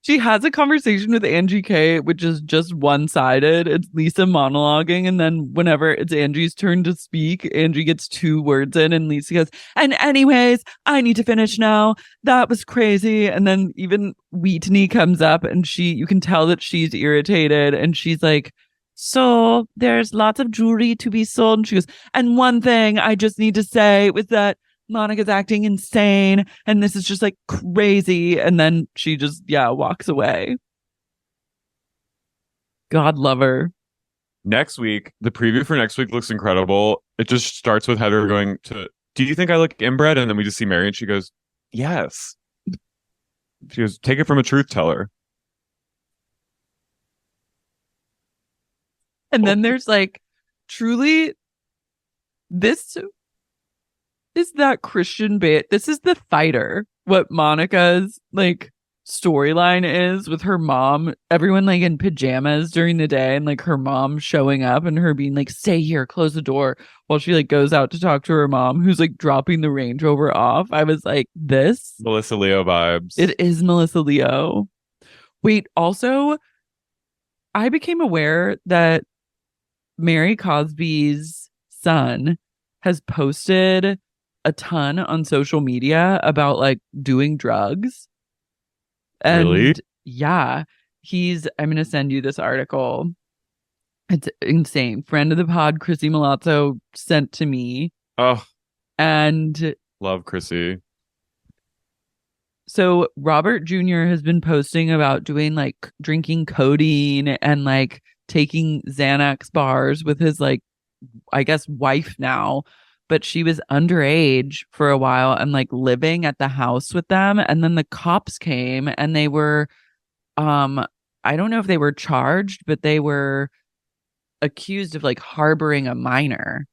Speaker 2: She has a conversation with Angie K, which is just one-sided. It's Lisa monologuing, and then whenever it's Angie's turn to speak, Angie gets 2 words in, and Lisa goes, and anyways, I need to finish now. That was crazy. And then even Whitney comes up, and you can tell that she's irritated, and she's like, so there's lots of jewelry to be sold. And she goes, and one thing I just need to say was that Monica's acting insane and this is just like crazy. And then she just walks away. God love her.
Speaker 1: Next week, the preview for next week looks incredible. It just starts with Heather going to, do you think I look inbred? And then we just see Mary and she goes, yes. She goes, take it from a truth teller.
Speaker 2: And then there's like, truly, this is that Christian bit. This is the fighter. What Monica's like storyline is with her mom, everyone like in pajamas during the day, and like her mom showing up and her being like, stay here, close the door, while she like goes out to talk to her mom who's like dropping the Range Rover off. I was like, this
Speaker 1: Melissa Leo vibes.
Speaker 2: It is Melissa Leo. Wait, also, I became aware that Mary Cosby's son has posted a ton on social media about like doing drugs. And
Speaker 1: really?
Speaker 2: Yeah, I'm going to send you this article. It's insane. Friend of the pod, Chrissy Malazzo, sent to me.
Speaker 1: Oh,
Speaker 2: and
Speaker 1: love Chrissy.
Speaker 2: So Robert Jr. has been posting about doing like drinking codeine and like taking Xanax bars with his like, I guess, wife now. But she was underage for a while and like living at the house with them. And then the cops came and they were, I don't know if they were charged, but they were accused of like harboring a minor.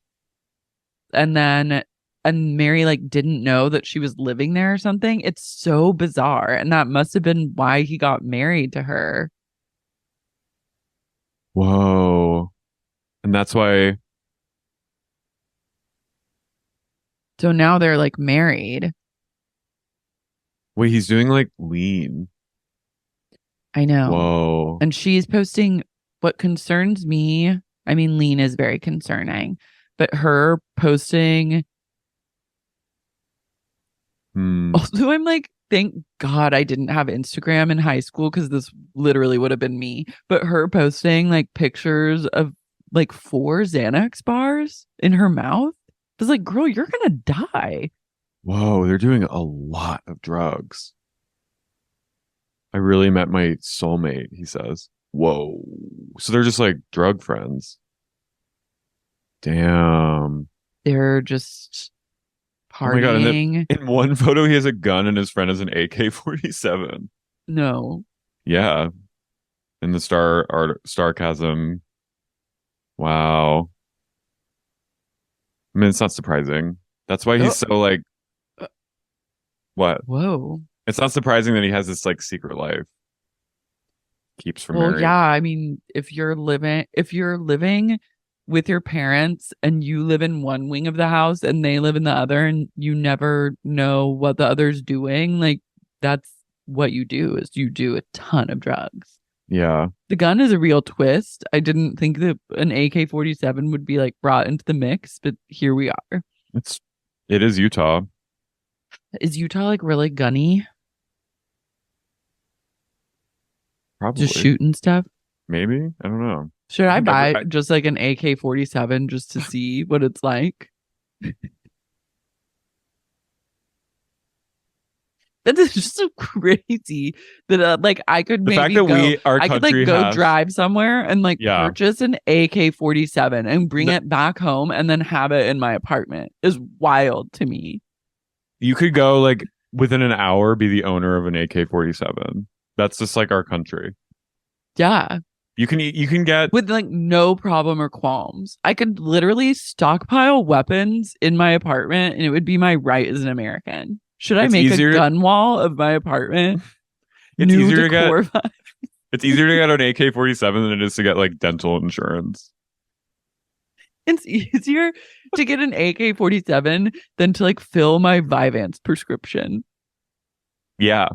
Speaker 2: And then and Mary like didn't know that she was living there or something. It's so bizarre. And that must have been why he got married to her.
Speaker 1: Whoa. And that's why.
Speaker 2: So now they're like married.
Speaker 1: Wait, he's doing like lean.
Speaker 2: I know.
Speaker 1: Whoa.
Speaker 2: And she's posting what concerns me. I mean, lean is very concerning, but her posting. Also, I'm like, thank God I didn't have Instagram in high school because this literally would have been me. But her posting like pictures of like 4 Xanax bars in her mouth. I was like, girl, you're gonna die.
Speaker 1: Whoa, they're doing a lot of drugs. I really met my soulmate, he says. Whoa. So they're just like drug friends. Damn.
Speaker 2: They're just partying.
Speaker 1: Oh my God. And then in one photo, he has a gun and his friend has an AK-47.
Speaker 2: No.
Speaker 1: Yeah. In the sarcasm. Wow. I mean, it's not surprising. That's why he's so like, what?
Speaker 2: Whoa.
Speaker 1: It's not surprising that he has this like secret life. Keeps from
Speaker 2: Well,
Speaker 1: married.
Speaker 2: yeah. I mean, if you're living with your parents and you live in one wing of the house and they live in the other and you never know what the other's doing, like that's what you do is you do a ton of drugs.
Speaker 1: Yeah.
Speaker 2: The gun is a real twist. I didn't think that an AK-47 would be like brought into the mix, but here we are.
Speaker 1: It is Utah.
Speaker 2: Is Utah like really gunny?
Speaker 1: Probably.
Speaker 2: Just shooting stuff?
Speaker 1: Maybe. I don't know.
Speaker 2: Should I buy just like an AK-47 just to see what it's like? That is just so crazy that like I could
Speaker 1: the
Speaker 2: maybe
Speaker 1: fact that
Speaker 2: I could like go drive somewhere and like purchase an AK-47 and bring it back home and then have it in my apartment is wild to me.
Speaker 1: You could go like within an hour be the owner of an AK-47. That's just like our country.
Speaker 2: Yeah.
Speaker 1: You can get
Speaker 2: with like no problem or qualms. I could literally stockpile weapons in my apartment and it would be my right as an American. Should I make a gun wall of my apartment?
Speaker 1: It's easier to get It's easier to get an AK-47 than it is to get like dental insurance.
Speaker 2: It's easier to get an AK-47 than to like fill my Vyvanse prescription.
Speaker 1: Yeah.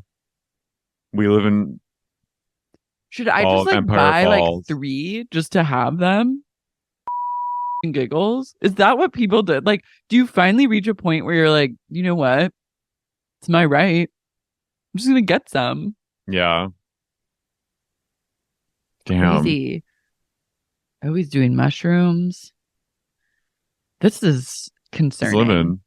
Speaker 1: We live in
Speaker 2: Should I just like
Speaker 1: Empire
Speaker 2: buy
Speaker 1: Falls.
Speaker 2: like 3 just to have them? Giggles. Is that what people did? Like, do you finally reach a point where you're like, you know what? It's my right. I'm just gonna get some.
Speaker 1: Yeah. Damn.
Speaker 2: Crazy. Always doing mushrooms. This is concerning.
Speaker 1: He's living.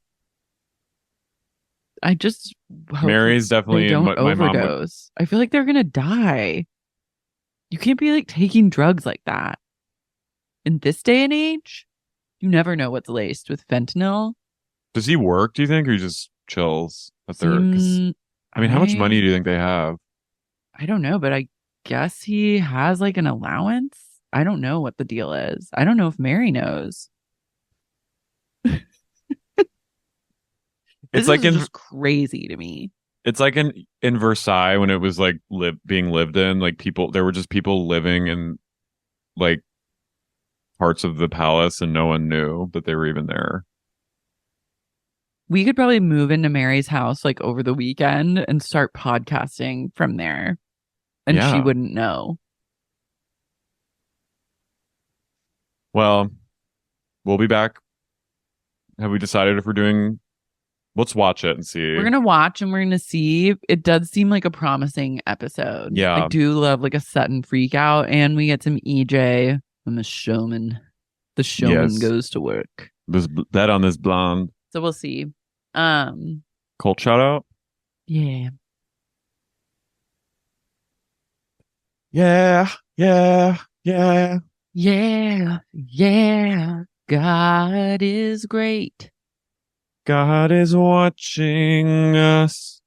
Speaker 2: I just hope
Speaker 1: Mary's definitely
Speaker 2: they don't overdose. I feel like they're gonna die. You can't be like taking drugs like that. In this day and age, you never know what's laced with fentanyl.
Speaker 1: Does he work, do you think, or he just chills at their I mean, how much money do you think they have?
Speaker 2: I don't know, but I guess he has like an allowance. I don't know what the deal is. I don't know if Mary knows.
Speaker 1: It's like
Speaker 2: just crazy to me.
Speaker 1: It's like in Versailles when it was like being lived in, like there were just people living in like parts of the palace and no one knew that they were even there.
Speaker 2: We could probably move into Mary's house like over the weekend and start podcasting from there. And she wouldn't know.
Speaker 1: Well, we'll be back. Have we decided if we're doing... Let's watch it and see.
Speaker 2: We're going to watch and we're going to see. It does seem like a promising episode.
Speaker 1: Yeah.
Speaker 2: I do love like a sudden freak out. And we get some EJ from the showman. The showman goes to work.
Speaker 1: That on this blonde.
Speaker 2: So we'll see.
Speaker 1: Colt shout out?
Speaker 2: Yeah.
Speaker 1: Yeah. Yeah. Yeah.
Speaker 2: Yeah. Yeah. God is great.
Speaker 1: God is watching us.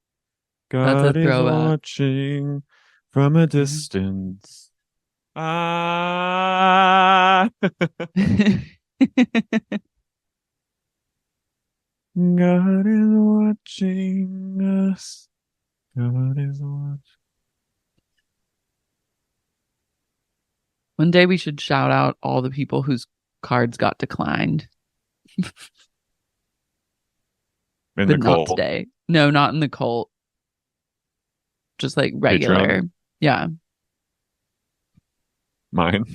Speaker 1: God is
Speaker 2: throwback.
Speaker 1: watching from a distance. Ah. God is watching us. God is watching.
Speaker 2: One day we should shout out all the people whose cards got declined.
Speaker 1: In
Speaker 2: but
Speaker 1: the
Speaker 2: not
Speaker 1: cult.
Speaker 2: today. No, not in the cult. Just like regular.
Speaker 1: Patreon?
Speaker 2: Yeah.
Speaker 1: Mine.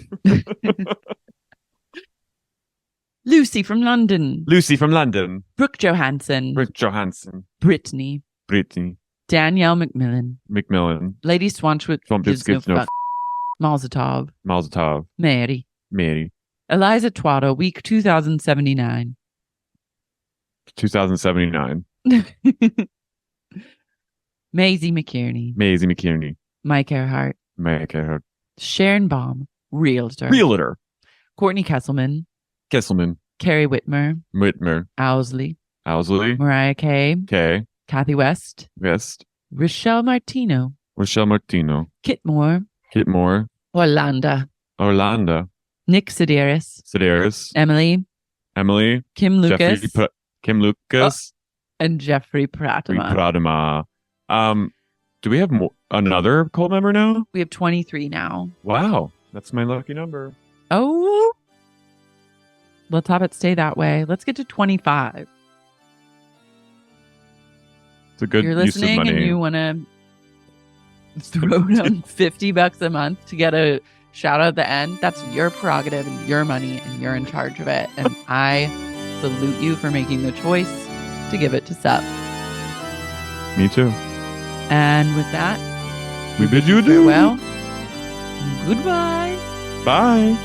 Speaker 2: Lucy from London.
Speaker 1: Lucy from London.
Speaker 2: Brooke Johansson.
Speaker 1: Brooke Johansson.
Speaker 2: Brittany.
Speaker 1: Brittany.
Speaker 2: Danielle McMillan.
Speaker 1: McMillan.
Speaker 2: Lady Swanchwood. Gives no fuck. Malzatov.
Speaker 1: Malzatov.
Speaker 2: Mary.
Speaker 1: Mary.
Speaker 2: Eliza Twaddle, week 2079.
Speaker 1: 2079.
Speaker 2: Maisie McKierney.
Speaker 1: Maisie McKierney.
Speaker 2: Mike Earhart.
Speaker 1: Mike Earhart.
Speaker 2: Sharon Baum. Realtor.
Speaker 1: Realtor.
Speaker 2: Courtney Kesselman.
Speaker 1: Kesselman.
Speaker 2: Carrie Whitmer.
Speaker 1: Whitmer.
Speaker 2: Owsley.
Speaker 1: Owsley.
Speaker 2: Mariah Kay.
Speaker 1: Kay.
Speaker 2: Kathy West.
Speaker 1: West.
Speaker 2: Rochelle Martino.
Speaker 1: Rochelle Martino.
Speaker 2: Kit Moore.
Speaker 1: Kit Moore.
Speaker 2: Orlando.
Speaker 1: Orlando.
Speaker 2: Nick Sedaris.
Speaker 1: Sedaris.
Speaker 2: Emily.
Speaker 1: Emily.
Speaker 2: Kim Lucas.
Speaker 1: Kim Lucas.
Speaker 2: And Jeffrey Pratama.
Speaker 1: Pratama. Do we have another cult member now?
Speaker 2: We have 23 now.
Speaker 1: Wow. That's my lucky number.
Speaker 2: Oh. Let's have it stay that way. Let's get to 25.
Speaker 1: It's a good
Speaker 2: You're
Speaker 1: use of
Speaker 2: listening
Speaker 1: money.
Speaker 2: and you want to throw down $50 a month to get a shout out at the end. That's your prerogative and your money and you're in charge of it. And I salute you for making the choice to give it to Sup.
Speaker 1: Me too.
Speaker 2: And with that,
Speaker 1: we bid you adieu.
Speaker 2: Well, goodbye.
Speaker 1: Bye.